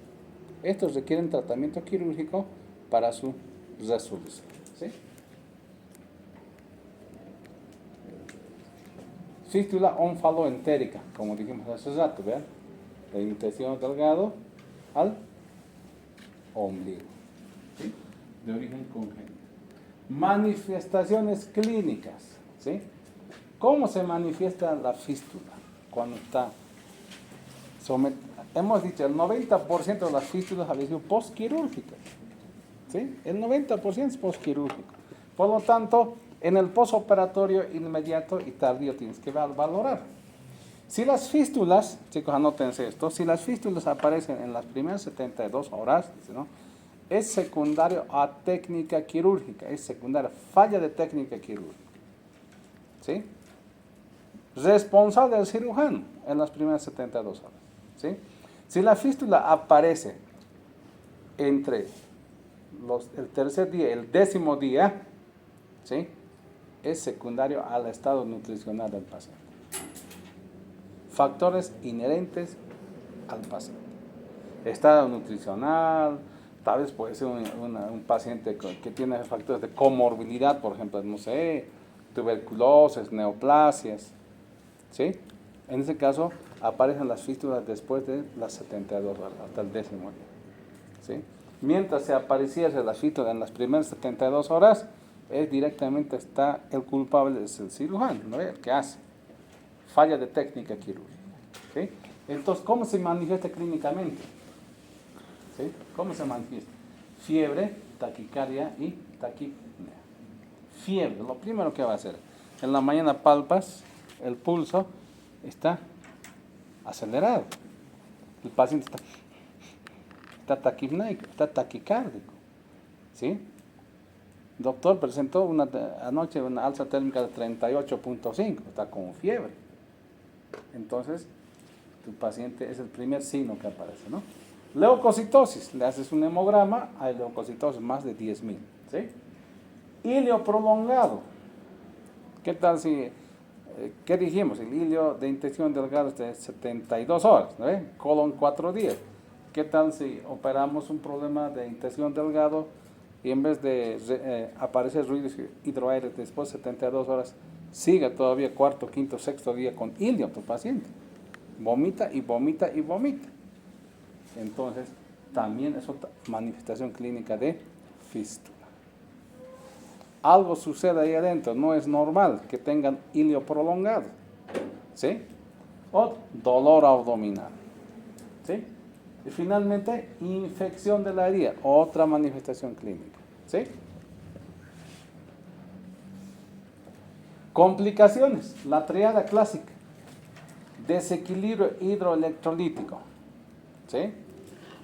Estos requieren tratamiento quirúrgico para su resolución. ¿Sí? Fístula onfaloentérica, como dijimos hace rato, vean, del intestino delgado al ombligo. ¿Sí? De origen congénito. Manifestaciones clínicas, ¿sí? ¿Cómo se manifiesta la fístula cuando está sometida? Hemos dicho, el 90% de las fístulas habían sido postquirúrgicas, ¿sí? El 90% es postquirúrgico. Por lo tanto, en el postoperatorio inmediato y tardío tienes que valorar. Si las fístulas, chicos, anótense esto, si las fístulas aparecen en las primeras 72 horas, ¿no?, es secundario a técnica quirúrgica, es secundaria, falla de técnica quirúrgica. ¿Sí? Responsable del cirujano en las primeras 72 horas. ¿Sí? Si la fístula aparece entre el tercer día y el 10º día, ¿sí?, es secundario al estado nutricional del paciente. Factores inherentes al paciente. estado nutricional, tal vez puede ser un paciente que tiene factores de comorbilidad, por ejemplo, no sé, tuberculosis, neoplasias, ¿sí? En ese caso aparecen las fístulas después de las 72 horas, hasta el 10º día, ¿sí? Mientras se apareciese la fístula en las primeras 72 horas, directamente está el culpable, es el cirujano, ¿no? El que hace. Falla de técnica quirúrgica, ¿sí? Entonces, ¿cómo se manifiesta clínicamente? ¿Sí? ¿Cómo se manifiesta? Fiebre, taquicardia y taquipnea. Fiebre, lo primero que va a hacer. En la mañana palpas, el pulso está acelerado. El paciente está taquipneico, está taquicárdico. ¿Sí? Doctor presentó anoche una alza térmica de 38.5, está con fiebre. Entonces, tu paciente es el primer signo que aparece, ¿no? Leucocitosis, le haces un hemograma, hay leucocitosis más de 10.000, ¿sí? Hilio prolongado, ¿qué tal si, qué dijimos? El hilio de intestino delgado es de 72 horas, ¿no? Colon 4 días. ¿Qué tal si operamos un problema de intestino delgado y en vez de aparecer ruidos hidroaéreos después de 72 horas, sigue todavía cuarto, quinto, sexto día con hilio tu paciente? Vomita y vomita y vomita. Entonces, también es otra manifestación clínica de fístula. Algo sucede ahí adentro, no es normal que tengan hilio prolongado, ¿sí? O dolor abdominal, ¿sí? Y finalmente, infección de la herida, otra manifestación clínica, ¿sí? Complicaciones, la triada clásica, desequilibrio hidroelectrolítico, ¿sí?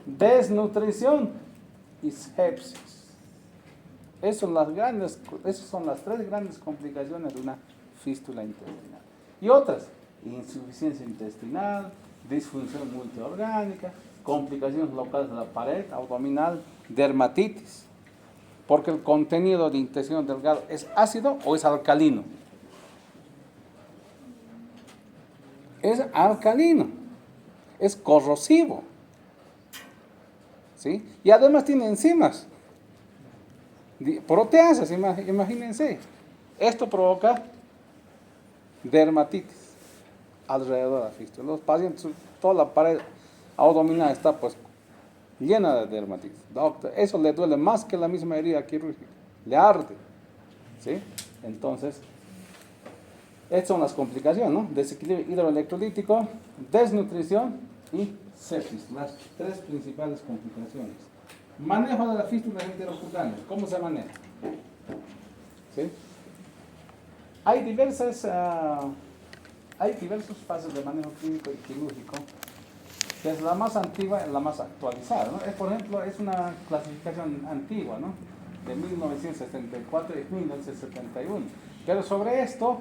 Desnutrición y sepsis. Esas son las tres grandes complicaciones de una fístula intestinal. Y otras, insuficiencia intestinal, disfunción multiorgánica, complicaciones locales de la pared abdominal, dermatitis, porque el contenido de intestino delgado es ácido o es alcalino. Es alcalino, es corrosivo, ¿sí? Y además tiene enzimas, proteasas, imagínense. Esto provoca dermatitis alrededor de la fístula. Los pacientes, toda la pared abdominal está pues llena de dermatitis. Doctor, eso le duele más que la misma herida quirúrgica, le arde, ¿sí? Entonces, estas son las complicaciones, ¿no? Desequilibrio hidroelectrolítico, desnutrición y sepsis, las tres principales complicaciones. Manejo de la fístula enterocutánea, ¿cómo se maneja? ¿Sí? Hay diversas fases de manejo clínico y quirúrgico. Desde la más antigua a la más actualizada, ¿no? Por ejemplo, es una clasificación antigua, ¿no? De 1974 y 1971. Pero sobre esto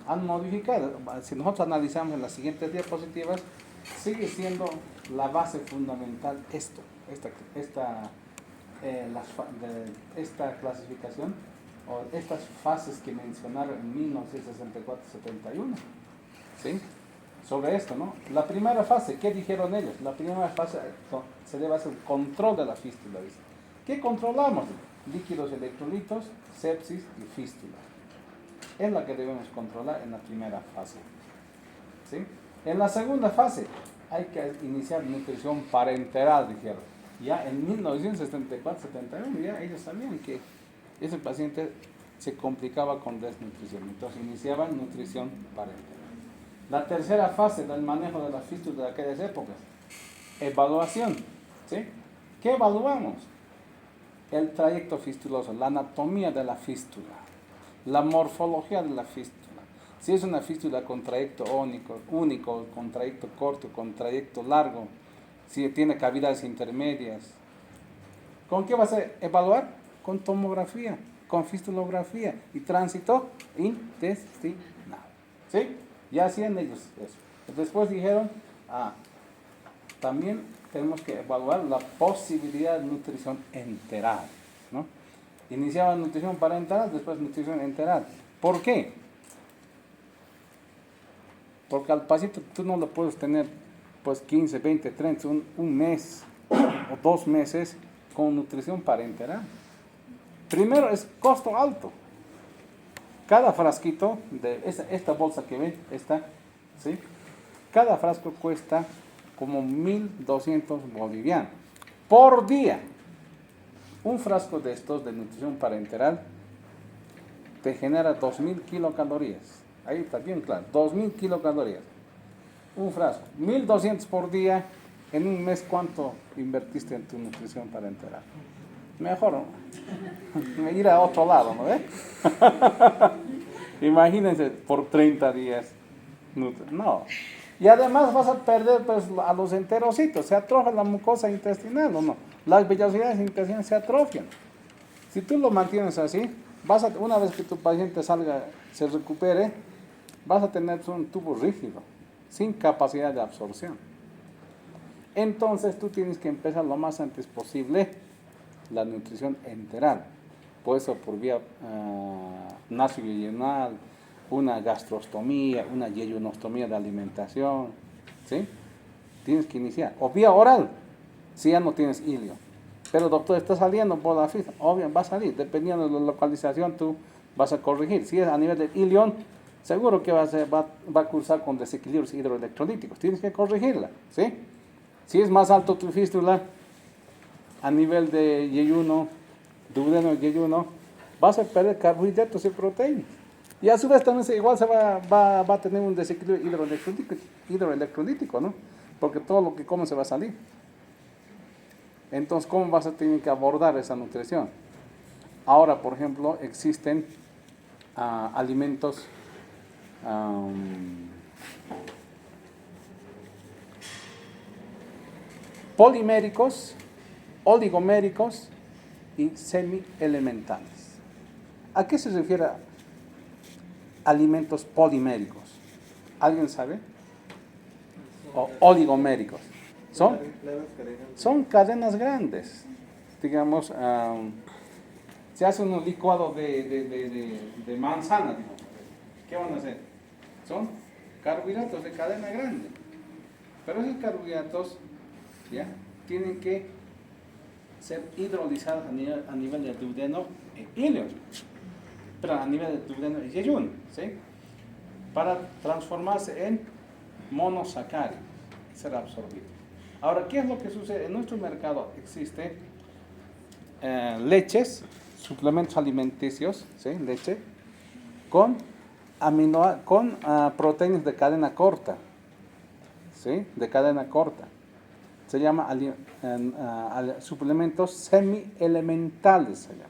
han modificado. Si nosotros analizamos en las siguientes diapositivas, sigue siendo la base fundamental esta clasificación o estas fases que mencionaron en 1964-71, ¿sí? Sobre esto, ¿no? La primera fase, ¿qué dijeron ellos? La primera fase se debe hacer el control de la fístula, ¿dice? ¿Qué controlamos? Líquidos electrolitos, sepsis y fístula. Es la que debemos controlar en la primera fase, ¿sí? En la segunda fase hay que iniciar nutrición parenteral, dijeron. Ya en 1974-71 ya ellos sabían que ese paciente se complicaba con desnutrición, entonces iniciaban nutrición parenteral. La tercera fase del manejo de la fístula de aquellas épocas, evaluación, ¿sí? ¿Qué evaluamos? El trayecto fistuloso, la anatomía de la fístula, la morfología de la fístula. Si es una fístula con trayecto único, con trayecto corto, con trayecto largo, si tiene cavidades intermedias. ¿Con qué vas a evaluar? Con tomografía, con fistulografía y tránsito intestinal, ¿sí? Ya hacían ellos eso. Después dijeron, también tenemos que evaluar la posibilidad de nutrición enteral, ¿no? Iniciaban nutrición parenteral, después nutrición enteral. ¿Por qué? Porque al paciente tú no lo puedes tener pues 15, 20, 30, un mes o 2 meses con nutrición parenteral. Primero es costo alto. Cada frasquito de esta bolsa que ven, ¿sí? Cada frasco cuesta como 1.200 bolivianos por día. Un frasco de estos de nutrición parenteral te genera 2.000 kilocalorías. Ahí está bien claro, 2.000 kilocalorías. Un frasco, 1.200 por día. En un mes, ¿cuánto invertiste en tu nutrición parenteral? Mejor ¿no? Ir a otro lado, ¿no ve? Imagínense, por 30 días. No. Y además vas a perder pues, a los enterocitos, se atrofia la mucosa intestinal, ¿o no? Las vellosidades intestinales se atrofian. Si tú lo mantienes así, una vez que tu paciente salga, se recupere, vas a tener un tubo rígido, sin capacidad de absorción. Entonces tú tienes que empezar lo más antes posible la nutrición enteral. Por eso por vía nasoyeyunal, una gastrostomía, una yeyunostomía de alimentación, ¿sí? Tienes que iniciar. O vía oral, si ya no tienes ilio. Pero doctor, está saliendo por la fista. Obviamente va a salir, dependiendo de la localización tú vas a corregir. Si es a nivel del ilion, seguro que va a cursar con desequilibrios hidroelectrolíticos. Tienes que corregirla, ¿sí? Si es más alto tu fístula, a nivel de yeyuno, duodeno y yeyuno, vas a perder carbohidratos y proteínas. Y a su vez también igual se va a tener un desequilibrio hidroelectrolítico, ¿no? Porque todo lo que comes se va a salir. Entonces, ¿cómo vas a tener que abordar esa nutrición? Ahora, por ejemplo, existen alimentos poliméricos, oligoméricos y semielementales. ¿A qué se refiere alimentos poliméricos? ¿Alguien sabe? O oligoméricos. Son cadenas grandes. Digamos, se hace un licuado de manzana. Digamos. ¿Qué van a hacer? Son carbohidratos de cadena grande. Pero esos carbohidratos ¿ya? Tienen que ser hidrolizados a nivel del duodeno e ilio, pero a nivel del duodeno y yeyuno, ¿sí? Para transformarse en monosacáridos, ser absorbidos. Ahora, ¿qué es lo que sucede? En nuestro mercado existe leches, suplementos alimenticios, ¿sí? Leche, con proteínas de cadena corta, ¿sí? De cadena corta. Se llama suplementos semielementales, se llama.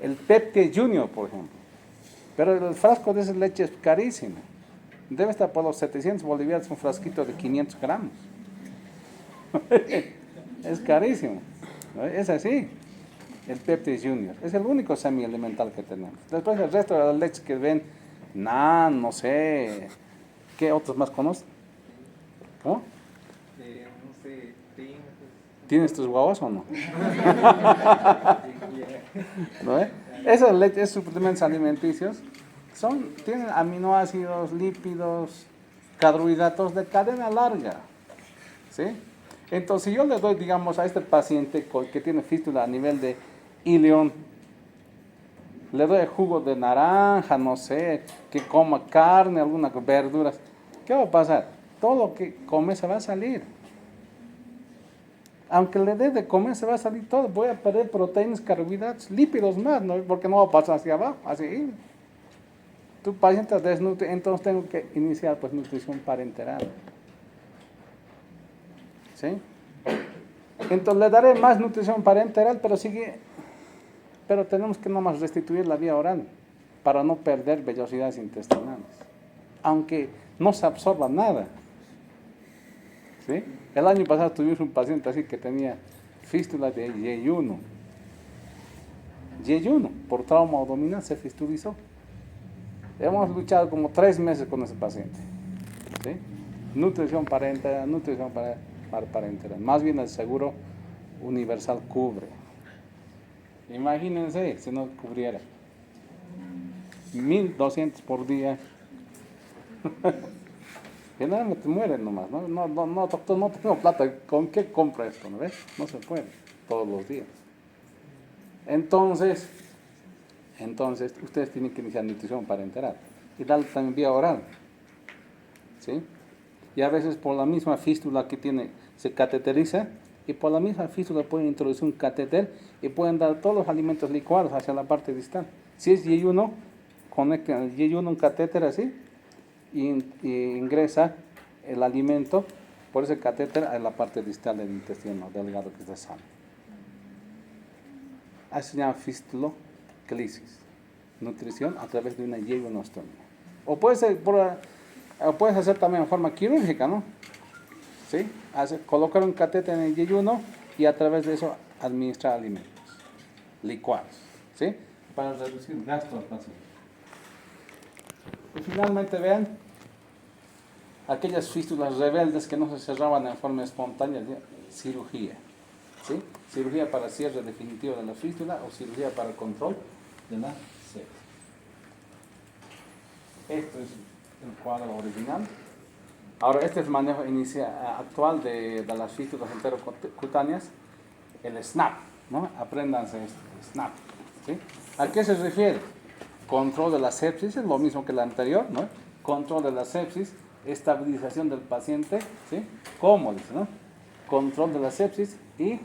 El Pepti Junior, por ejemplo. Pero el frasco de esa leche es carísimo. Debe estar por los 700 bolivianos, un frasquito de 500 gramos. Es carísimo. ¿No? Es así. El Pepti Junior. Es el único semielemental que tenemos. Después el resto de las leches que ven, no sé. ¿Qué otros más conocen? ¿Cómo? ¿Tienes tus guaguas o no? ¿No ve? Esas leches, suplementos alimenticios, tienen aminoácidos, lípidos, carbohidratos de cadena larga. ¿Sí? Entonces, si yo le doy, digamos, a este paciente que tiene fístula a nivel de ilion, le doy jugo de naranja, no sé, que coma carne, algunas verduras, ¿qué va a pasar? Todo lo que come se va a salir. Aunque le dé de comer, se va a salir todo. Voy a perder proteínas, carbohidratos, lípidos más, ¿no? Porque no va a pasar hacia abajo, así. Tu paciente desnutre, entonces tengo que iniciar pues nutrición parenteral. ¿Sí? Entonces le daré más nutrición parenteral, pero tenemos que nomás restituir la vía oral para no perder vellosidades intestinales. Aunque no se absorba nada. ¿Sí? El año pasado tuvimos un paciente así que tenía fístula de yeyuno. Yeyuno, por trauma abdominal se fistulizó. Hemos luchado como 3 meses con ese paciente. ¿Sí? Nutrición parenteral, parenteral. Más bien el seguro universal cubre. Imagínense si no cubriera. 1.200 por día. Generalmente mueren nomás, ¿no? No, doctor, no tengo plata, ¿con qué compra esto? ¿No ves? No se puede todos los días. Entonces, ustedes tienen que iniciar nutrición parenteral y darle también vía oral, ¿sí? Y a veces por la misma fístula que tiene, se cateteriza, y por la misma fístula pueden introducir un catéter y pueden dar todos los alimentos licuados hacia la parte distal. Si es yeyuno, conecta el yeyuno un catéter así y ingresa el alimento por ese catéter a la parte distal del intestino delgado que está sano. Así se llama fistuloclisis, nutrición a través de una yeyunostomía. O puedes hacer también en forma quirúrgica, ¿no? ¿Sí? Colocar un catéter en el yeyuno y a través de eso administrar alimentos licuados, ¿sí? Para reducir gasto al paciente. Y finalmente vean aquellas fístulas rebeldes que no se cerraban en forma espontánea, cirugía, ¿sí? Cirugía para cierre definitivo de la fístula o cirugía para control de la sepsis. Esto es el cuadro original. Ahora, este es el manejo actual de las fístulas enterocutáneas, el SNAP, ¿no? Apréndanse esto, SNAP, ¿sí? ¿A qué se refiere? Control de la sepsis, es lo mismo que la anterior, ¿no? Control de la sepsis, estabilización del paciente, ¿sí? ¿Cómo dice, no? Control de la sepsis y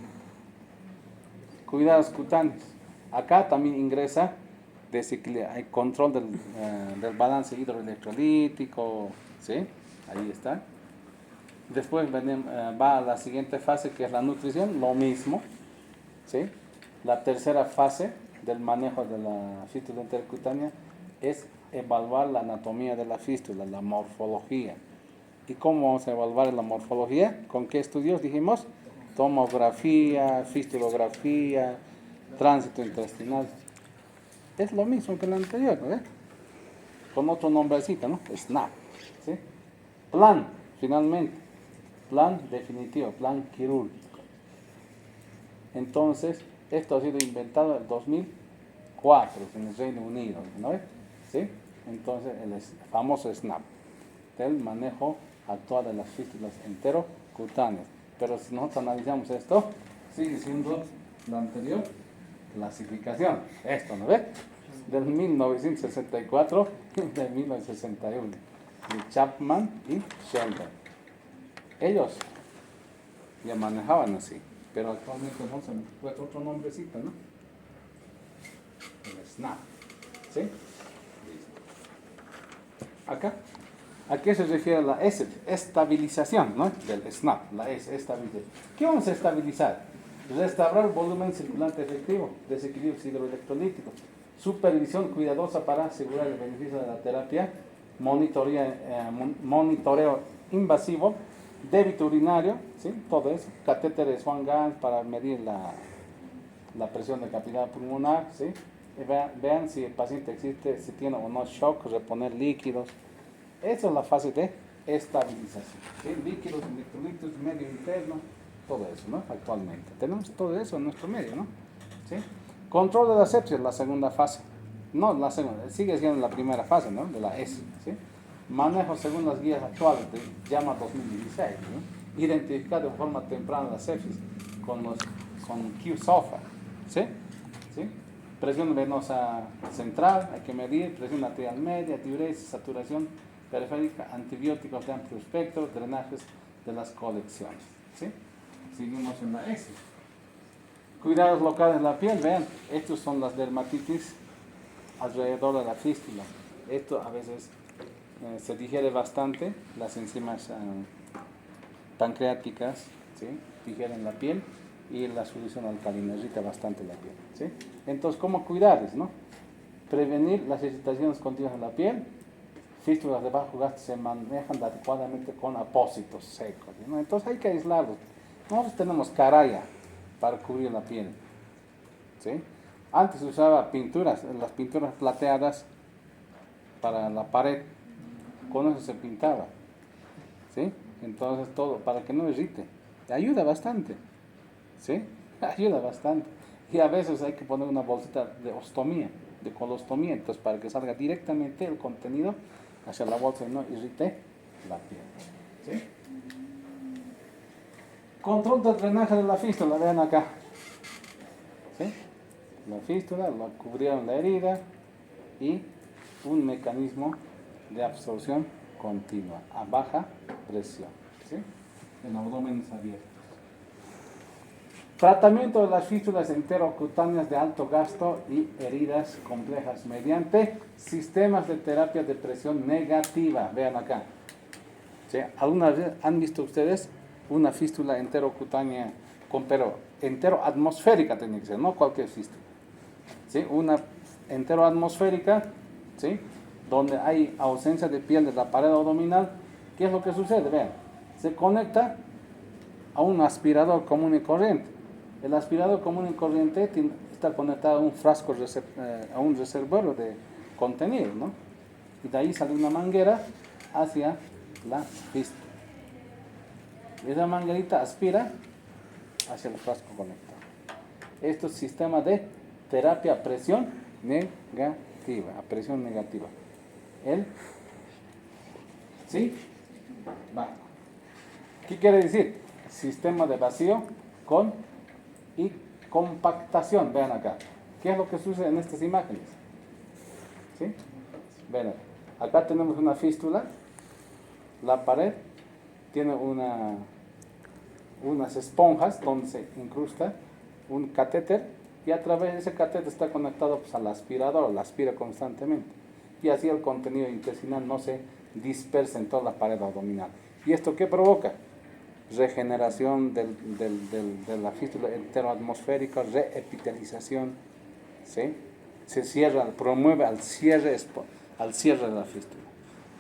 cuidados cutáneos. Acá también ingresa hay control del balance hidroelectrolítico, ¿sí? Ahí está. Después va a la siguiente fase, que es la nutrición, lo mismo, ¿sí? La tercera fase del manejo de la fístula intercutánea es evaluar la anatomía de la fístula, la morfología. ¿Y cómo vamos a evaluar la morfología? ¿Con qué estudios dijimos? Tomografía, fistulografía, tránsito intestinal. Es lo mismo que la anterior, ¿no? Con otro nombrecito, ¿no? SNAP, ¿sí? Plan, finalmente. Plan definitivo, plan quirúrgico. Entonces, esto ha sido inventado en 2004 en el Reino Unido, ¿no? ¿Sí? Entonces, el famoso SNAP, del manejo actual de las fístulas enterocutáneas. Pero si nosotros analizamos esto, sigue siendo la anterior clasificación. Esto, ¿no ve? Del 1964 y de 1961. De Chapman y Sheldon. Ellos ya manejaban así, pero actualmente no se fue otro nombrecito, ¿no? El SNAP. ¿Sí? Acá. ¿A qué se refiere la estabilización, ¿no? Del SNAP, la estabilización. ¿Qué vamos a estabilizar? Restaurar volumen circulante efectivo, desequilibrios hidroelectrolíticos, supervisión cuidadosa para asegurar el beneficio de la terapia, monitoreo invasivo, débito urinario, ¿sí? Todo eso, catéteres Swan-Ganz para medir la presión de capilar pulmonar, ¿sí? Y vean si el paciente si tiene o no shock, reponer líquidos. Esa es la fase de estabilización, ¿sí? Líquidos, electrolitos, medio interno, todo eso, ¿no? Actualmente. Tenemos todo eso en nuestro medio, ¿no? ¿Sí? Control de la sepsis, la segunda fase. No, la segunda, sigue siendo la primera fase, ¿no? De la S, ¿sí? Manejo según las guías actuales de JAMA 2016, ¿no? Identificar de forma temprana la sepsis con Q-SOFA, ¿sí? ¿Sí? Presión venosa central, hay que medir, presión arterial media, diuresis, saturación periférica, antibióticos de amplio espectro, drenajes de las colecciones, ¿sí? Seguimos en la S. Cuidados locales de la piel, vean, estos son las dermatitis alrededor de la fístula. Esto a veces se digiere bastante, las enzimas pancreáticas, ¿sí? Digieren la piel y la solución alcalina irrita bastante la piel, ¿sí? Entonces, ¿cómo cuidarles, no? Prevenir las irritaciones continuas de la piel. Fístulas de bajo gasto se manejan adecuadamente con apósitos secos, ¿no? Entonces hay que aislarlos. Nosotros tenemos caraya para cubrir la piel, ¿sí? Antes se usaba pinturas, las pinturas plateadas para la pared, con eso se pintaba, ¿sí? Entonces todo, para que no irrite, ayuda bastante, ¿sí? Ayuda bastante. Y a veces hay que poner una bolsita de ostomía, de colostomía, entonces para que salga directamente el contenido hacia la bolsa y no irrite la piel. ¿Sí? Control del drenaje de la fístula, vean acá. ¿Sí? La fístula, la cubrieron la herida y un mecanismo de absorción continua a baja presión. ¿Sí? En abdómenes abiertos. Tratamiento de las fístulas enterocutáneas de alto gasto y heridas complejas mediante sistemas de terapia de presión negativa. Vean acá. ¿Sí? ¿Alguna vez han visto ustedes una fístula enterocutánea pero enteroatmosférica tiene que ser, no cualquier fístula? ¿Sí? Una enteroatmosférica, ¿sí? Donde hay ausencia de piel de la pared abdominal. ¿Qué es lo que sucede? Vean, se conecta a un aspirador común y corriente. El aspirador común y corriente está conectado a un frasco, a un reservorio de contenido, ¿no? Y de ahí sale una manguera hacia la fístula. Esa manguerita aspira hacia el frasco conectado. Esto es sistema de terapia a presión negativa. ¿Sí? Va. ¿Qué quiere decir? Sistema de vacío y compactación. Vean acá. ¿Qué es lo que sucede en estas imágenes? ¿Sí? Vean, acá tenemos una fístula. La pared tiene unas esponjas donde se incrusta un catéter y a través de ese catéter está conectado pues, al aspirador, la aspira constantemente. Y así el contenido intestinal no se dispersa en toda la pared abdominal. ¿Y esto qué provoca? Regeneración de la fístula enteroatmosférica, reepitelización, ¿sí? Se cierra, promueve al cierre de la fístula.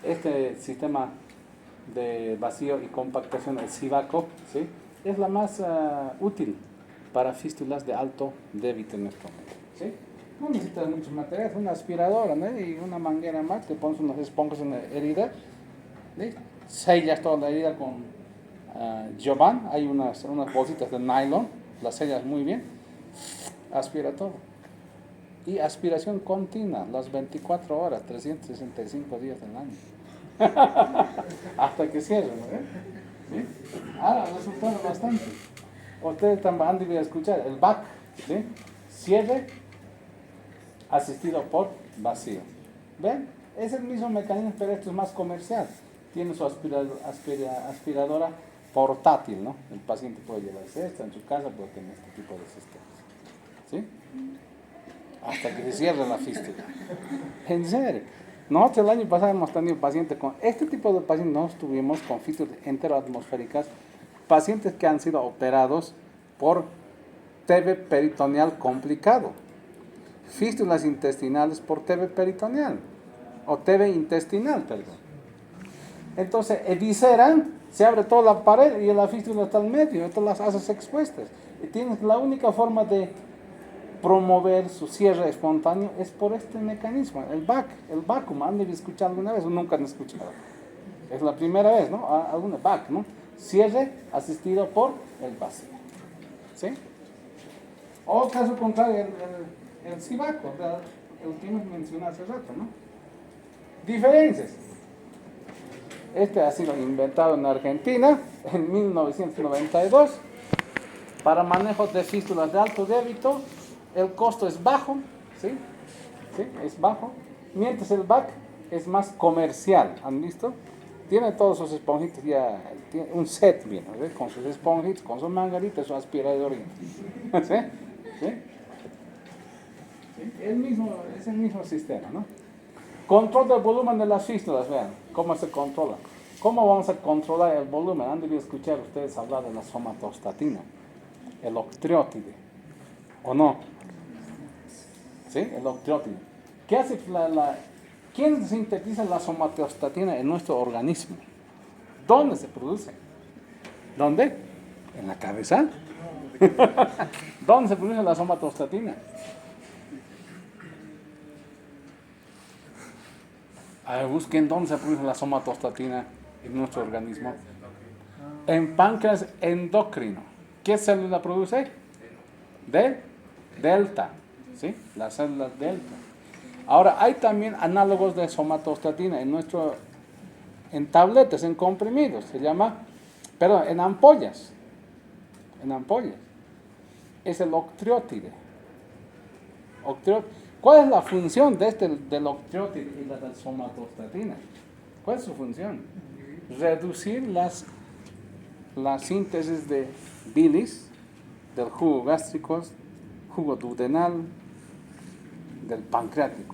Este sistema de vacío y compactación, el SIVACO, ¿sí? Es la más útil para fístulas de alto débito en nuestro medio, ¿sí? No necesitas muchos materiales, una aspiradora, ¿no? Y una manguera más, te pones unas esponjas en la herida, ¿sí? Sellas toda la herida con Jovan, hay unas bolsitas de nylon, las sellas muy bien, aspira todo. Y aspiración continua, las 24 horas, 365 días del año. Hasta que cierren, ¿no? ¿Sí? Ahora resulta bastante. Ustedes también han debido escuchar el BAC, ¿sí? Cierre asistido por vacío. ¿Ven? Es el mismo mecanismo, pero esto es más comercial. Tiene su aspiradora portátil, ¿no? El paciente puede llevarse esta en su casa, puede tener este tipo de sistemas. ¿Sí? Hasta que se cierre la fístula. En serio. Nosotros el año pasado hemos tenido pacientes con este tipo de pacientes, nosotros tuvimos con fístulas enteroatmosféricas, pacientes que han sido operados por TB peritoneal complicado, fístulas intestinales por TB peritoneal, o TB intestinal, perdón. Entonces, evisceran, se abre toda la pared y la fístula está al medio, todas las haces expuestas. Y tienes la única forma de promover su cierre espontáneo es por este mecanismo, el vacuum. ¿Han debido escuchar alguna vez o nunca han escuchado? Es la primera vez, ¿no? Alguna vac, ¿no? Cierre asistido por el vacío. ¿Sí? O caso contrario, el SIVACO, el que hemos mencionado hace rato, ¿no? Diferencias. Este ha sido inventado en Argentina en 1992 para manejo de fístulas de alto débito. El costo es bajo, ¿sí? ¿Sí? Es bajo, mientras el BAC es más comercial. ¿Han visto? Tiene todos sus esponjitos ya, tiene un set bien, ¿sí? Con sus esponjitos, con su manguerita, su aspirador. ¿Sí? ¿Sí? ¿Sí? Es el mismo sistema, ¿no? Control del volumen de las fístulas, vean, cómo se controla. ¿Cómo vamos a controlar el volumen? Han debido escuchar ustedes hablar de la somatostatina, el octreotide, ¿o no? ¿Sí? El octreotide. ¿Qué hace ¿Quién sintetiza la somatostatina en nuestro organismo? ¿Dónde se produce? ¿Dónde? ¿En la cabeza? ¿Dónde se produce la somatostatina? A ver, busquen dónde se produce la somatostatina en nuestro organismo. En páncreas endocrino. ¿Qué célula produce? Delta. ¿Sí? Las células delta. Ahora, hay también análogos de somatostatina en en tabletas, en comprimidos, se llama, perdón, en ampollas. En ampollas. Es el octreotide. ¿Cuál es la función del octreotide y la del somatostatina? ¿Cuál es su función? Reducir la síntesis de bilis, del jugo gástrico, jugo duodenal, del pancreático.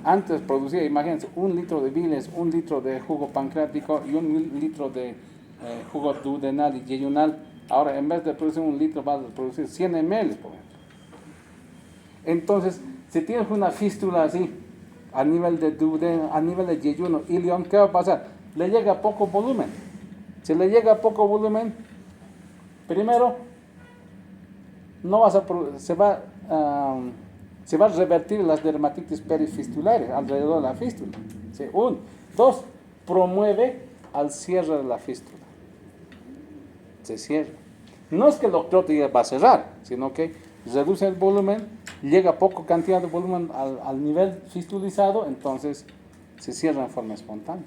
Antes producía, imagínense, 1 litro de bilis, 1 litro de jugo pancreático y 1 litro de jugo duodenal y yeyunal. Ahora, en vez de producir 1 litro, vas a producir 100 ml, por ejemplo. Entonces, si tienes una fístula así, a nivel de duodenal, a nivel de yeyuno, ilion, ¿qué va a pasar? Le llega poco volumen. Si le llega poco volumen, primero, no vas a, se va a revertir las dermatitis perifistulares alrededor de la fístula. ¿Sí? 1. 2. Promueve al cierre de la fístula. Se cierra. No es que el octreotide va a cerrar, sino que reduce el volumen, llega poca cantidad de volumen al nivel fistulizado, entonces se cierra en forma espontánea.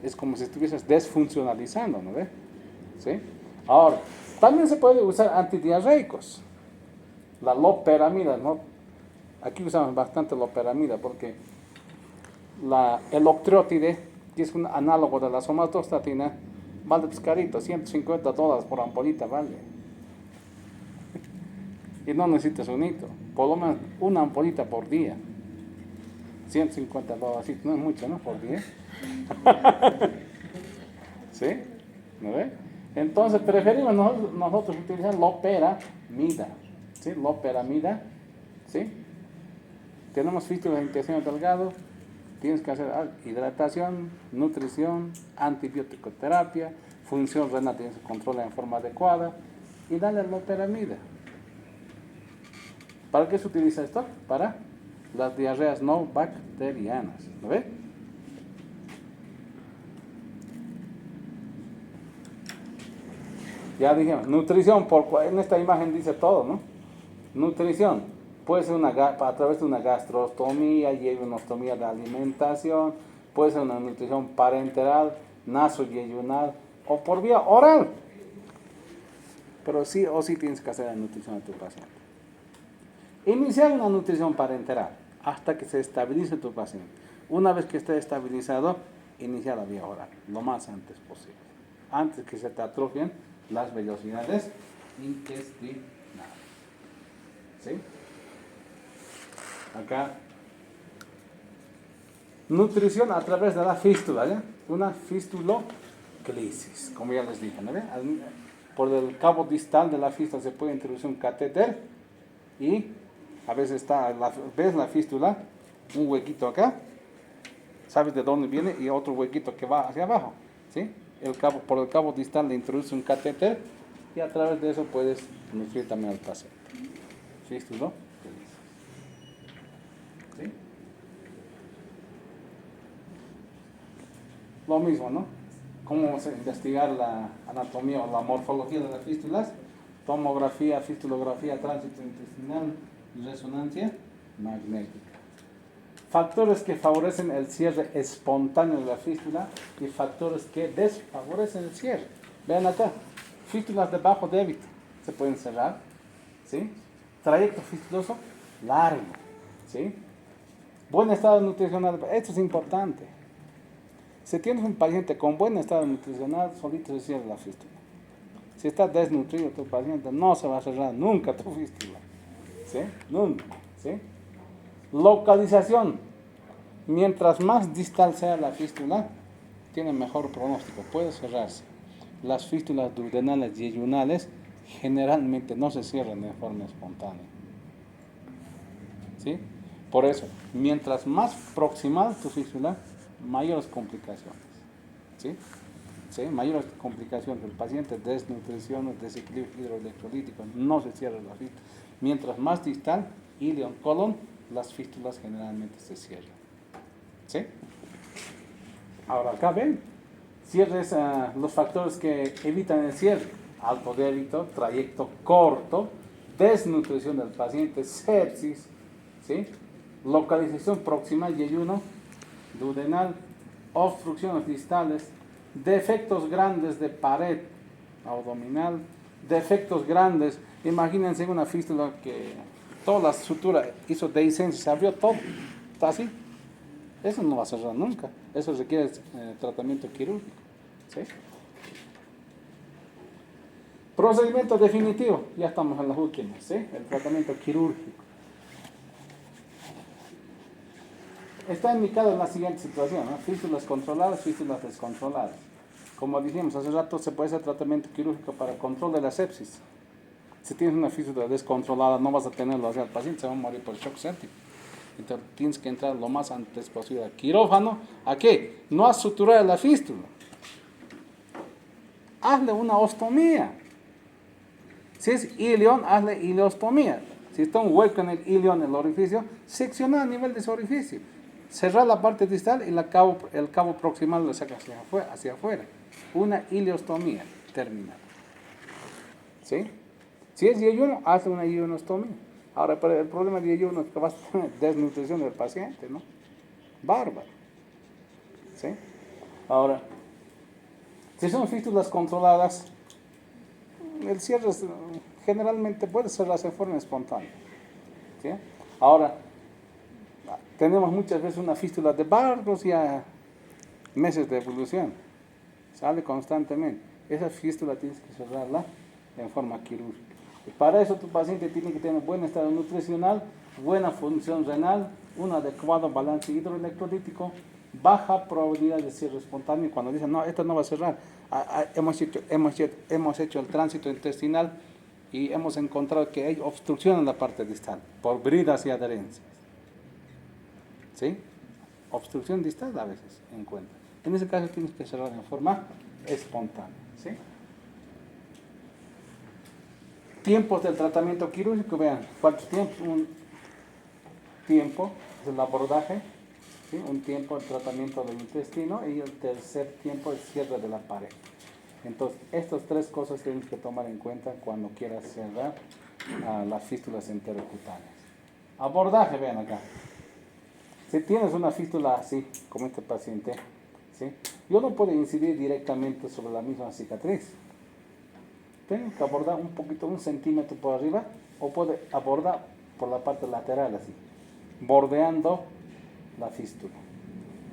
Es como si estuvieses desfuncionalizando, ¿no ve? ¿Sí? Ahora, también se puede usar antidiarreicos. La loperamida, ¿no? Aquí usamos bastante loperamida porque el octreotide, que es un análogo de la somatostatina, vale pues carito, $150 por ampollita, vale. Y no necesitas un hito, por lo menos una ampollita por día. $150, así no es mucho, ¿no? Por día. ¿Sí? ¿No ve? Entonces preferimos nosotros utilizar loperamida. ¿Sí? Loperamida. ¿Sí? Tenemos fístulas de intestino delgado. Tienes que hacer hidratación, nutrición, antibiótico terapia, función renal tienes que controlar en forma adecuada y darle loperamida. ¿Para qué se utiliza esto? Para las diarreas no bacterianas. ¿Lo ve? Ya dijimos, nutrición, en esta imagen dice todo, ¿no? Nutrición, puede ser a través de una gastrostomía, yeguinostomía de alimentación, puede ser una nutrición parenteral, nasoyeyunal o por vía oral. Pero sí o sí tienes que hacer la nutrición de tu paciente. Iniciar una nutrición parenteral hasta que se estabilice tu paciente. Una vez que esté estabilizado, iniciar la vía oral, lo más antes posible. Antes que se te atrofien las velocidades intestinales. ¿Sí? Acá. Nutrición a través de la fístula, ¿ya? Una fistuloclisis, como ya les dije, ¿no? Por el cabo distal de la fístula se puede introducir un catéter y a veces ¿ves la fístula? Un huequito acá, ¿sabes de dónde viene? Y otro huequito que va hacia abajo, ¿sí? Por el cabo distal le introduce un catéter y a través de eso puedes nutrir también al paciente. Fístula. ¿Sí? Lo mismo, ¿no? ¿Cómo vamos a investigar la anatomía o la morfología de las fístulas? Tomografía, fistulografía, tránsito intestinal, resonancia magnética. Factores que favorecen el cierre espontáneo de la fístula y factores que desfavorecen el cierre. Vean acá, fístulas de bajo débito se pueden cerrar, ¿sí? Trayecto fistuloso largo, ¿sí? Buen estado nutricional, esto es importante. Si tienes un paciente con buen estado nutricional, solito se cierra la fístula. Si está desnutrido tu paciente, no se va a cerrar nunca tu fístula, ¿sí? Nunca, ¿sí? Localización. Mientras más distal sea la fístula, tiene mejor pronóstico, puede cerrarse. Las fístulas duodenales y yeyunales generalmente no se cierran de forma espontánea. ¿Sí? Por eso, mientras más proximal tu fístula, mayores complicaciones. ¿Sí? ¿Sí? Mayores complicaciones del paciente, desnutrición, desequilibrio hidroelectrolítico, no se cierra la fístula. Mientras más distal, ilion, colon, las fístulas generalmente se cierran. ¿Sí? Ahora acá ven, cierres, los factores que evitan el cierre: alto débito, trayecto corto, desnutrición del paciente, sepsis, ¿sí? Localización proximal, yeyuno, duodenal, obstrucciones distales, defectos grandes de pared abdominal, defectos grandes. Imagínense una fístula que toda la sutura hizo dehiscencia, se abrió todo, está así. Eso no va a cerrar nunca. Eso requiere tratamiento quirúrgico. ¿Sí? Procedimiento definitivo. Ya estamos en las últimas. ¿Sí? El tratamiento quirúrgico. Está indicado en la siguiente situación, ¿no? Fístulas controladas, fístulas descontroladas. Como dijimos hace rato, se puede hacer tratamiento quirúrgico para control de la sepsis. Si tienes una fístula descontrolada, no vas a tenerlo, o sea, el paciente se va a morir por shock séptico. Entonces tienes que entrar lo más antes posible al quirófano. ¿A qué? No a suturar la fístula. Hazle una ostomía. Si es ilion, hazle ileostomía. Si está un hueco en el ilion, el orificio, seccionar a nivel de ese orificio. Cerrar la parte distal y el cabo proximal lo saca hacia afuera. Una ileostomía terminal. ¿Sí? Si es yeyuno, hazle una yeyunostomía. Ahora, pero el problema de yeyuno es que vas a tener desnutrición del paciente, ¿no? Bárbaro. ¿Sí? Ahora, si son fístulas controladas, el cierre generalmente puede cerrarse de forma espontánea. ¿Sí? Ahora, tenemos muchas veces una fístula de varios ya meses de evolución. Sale constantemente. Esa fístula tienes que cerrarla en forma quirúrgica. Y para eso tu paciente tiene que tener buen estado nutricional, buena función renal, un adecuado balance hidroelectrolítico, baja probabilidad de cierre espontáneo. Cuando dicen, no, esto no va a cerrar, hemos hecho el tránsito intestinal y hemos encontrado que hay obstrucción en la parte distal por bridas y adherencias. ¿Sí? Obstrucción distal a veces encuentra. En ese caso tienes que cerrar en forma espontánea. ¿Sí? Tiempos del tratamiento quirúrgico, vean, ¿cuántos tiempos? Un tiempo es el abordaje, ¿sí? Un tiempo el tratamiento del intestino y el tercer tiempo el cierre de la pared. Entonces, estas tres cosas tienes que tomar en cuenta cuando quieras cerrar las fístulas enterocutáneas. Abordaje, vean acá. Si tienes una fístula así, como este paciente, ¿sí? Yo no puedo incidir directamente sobre la misma cicatriz. Tengo que abordar un poquito, 1 centímetro por arriba, o puede abordar por la parte lateral así, bordeando la fístula.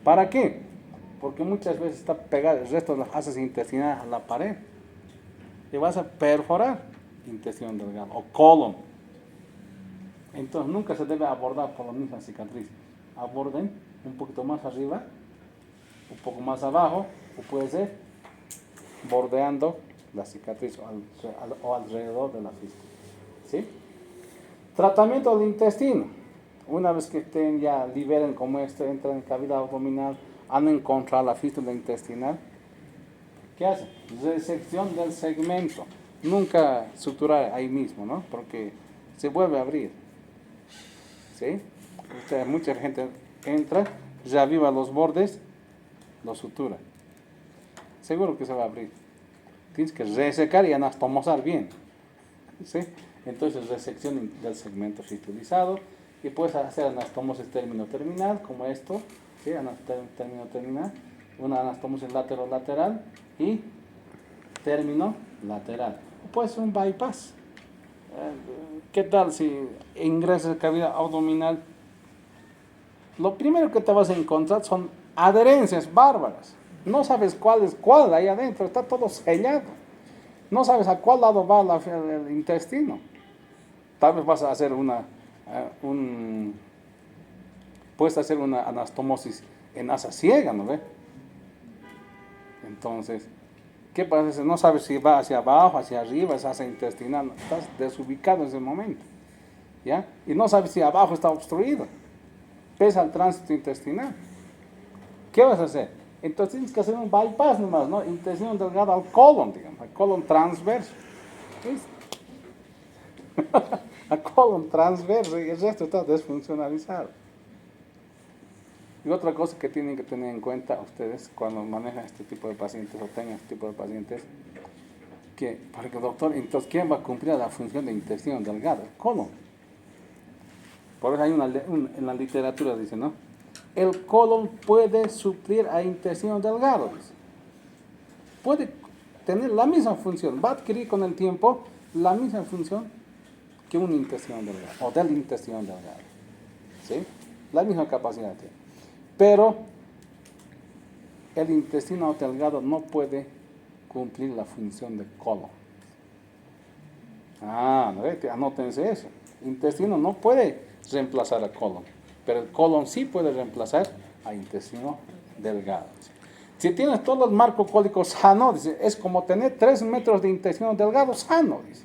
¿Para qué? Porque muchas veces está pegado el resto de las asas intestinales a la pared y vas a perforar intestino delgado o colon. Entonces nunca se debe abordar por la misma cicatriz. Aborden un poquito más arriba, un poco más abajo, o puede ser bordeando la cicatriz o alrededor de la fístula. ¿Sí? Tratamiento del intestino. Una vez que estén ya liberen como esto, entran en cavidad abdominal, han encontrado la fístula intestinal, ¿qué hacen? Resección del segmento. Nunca suturar ahí mismo, ¿no? Porque se vuelve a abrir. ¿Sí? Mucha gente entra, reaviva los bordes, lo sutura. Seguro que se va a abrir. Tienes que resecar y anastomosar bien. ¿Sí? Entonces, resección del segmento fistulizado. Y puedes hacer anastomosis término-terminal, como esto. ¿Sí? Término-terminal. Una anastomosis lateral y término-lateral. Puede ser un bypass. ¿Qué tal si ingresas a cavidad abdominal? Lo primero que te vas a encontrar son adherencias bárbaras. No sabes cuál es cuál ahí adentro, está todo sellado. No sabes a cuál lado va el intestino. Tal vez vas a hacer puedes hacer una anastomosis en asa ciega, ¿no ve? Entonces, ¿qué pasa si no sabes si va hacia abajo, hacia arriba, es asa intestinal? Estás desubicado en ese momento, ¿ya? Y no sabes si abajo está obstruido. Pesa el tránsito intestinal. ¿Qué vas a hacer? Entonces tienes que hacer un bypass nomás, ¿no? Intestino delgado al colon, digamos, al colon transverso. ¿Viste? Al colon transverso y el resto está desfuncionalizado. Y otra cosa que tienen que tener en cuenta ustedes cuando manejan este tipo de pacientes o tengan este tipo de pacientes, que, porque doctor, entonces, ¿quién va a cumplir la función de intestino delgado? El colon. Por eso hay en la literatura dice, ¿no? el colon puede suplir a intestino delgado. Dice. Puede tener la misma función, va a adquirir con el tiempo la misma función que un intestino delgado, o del intestino delgado. ¿Sí? La misma capacidad tiene. Pero el intestino delgado no puede cumplir la función del colon. Anótense eso. El intestino no puede reemplazar al colon, pero el colon sí puede reemplazar al intestino delgado. Si tienes todo el marco cólico sano, dice, es como tener 3 metros de intestino delgado sano. Dice.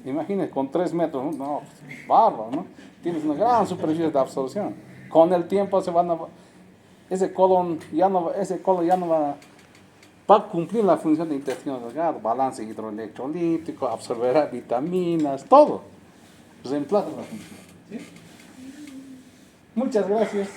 Imagínate, con 3 metros, no, bárbaro, ¿no? Tienes una gran superficie de absorción. Con el tiempo ese colon ya no va a cumplir la función de intestino delgado, balance hidroelectrolítico, absorberá vitaminas, todo. Reemplaza la función. ¿Sí? Muchas gracias.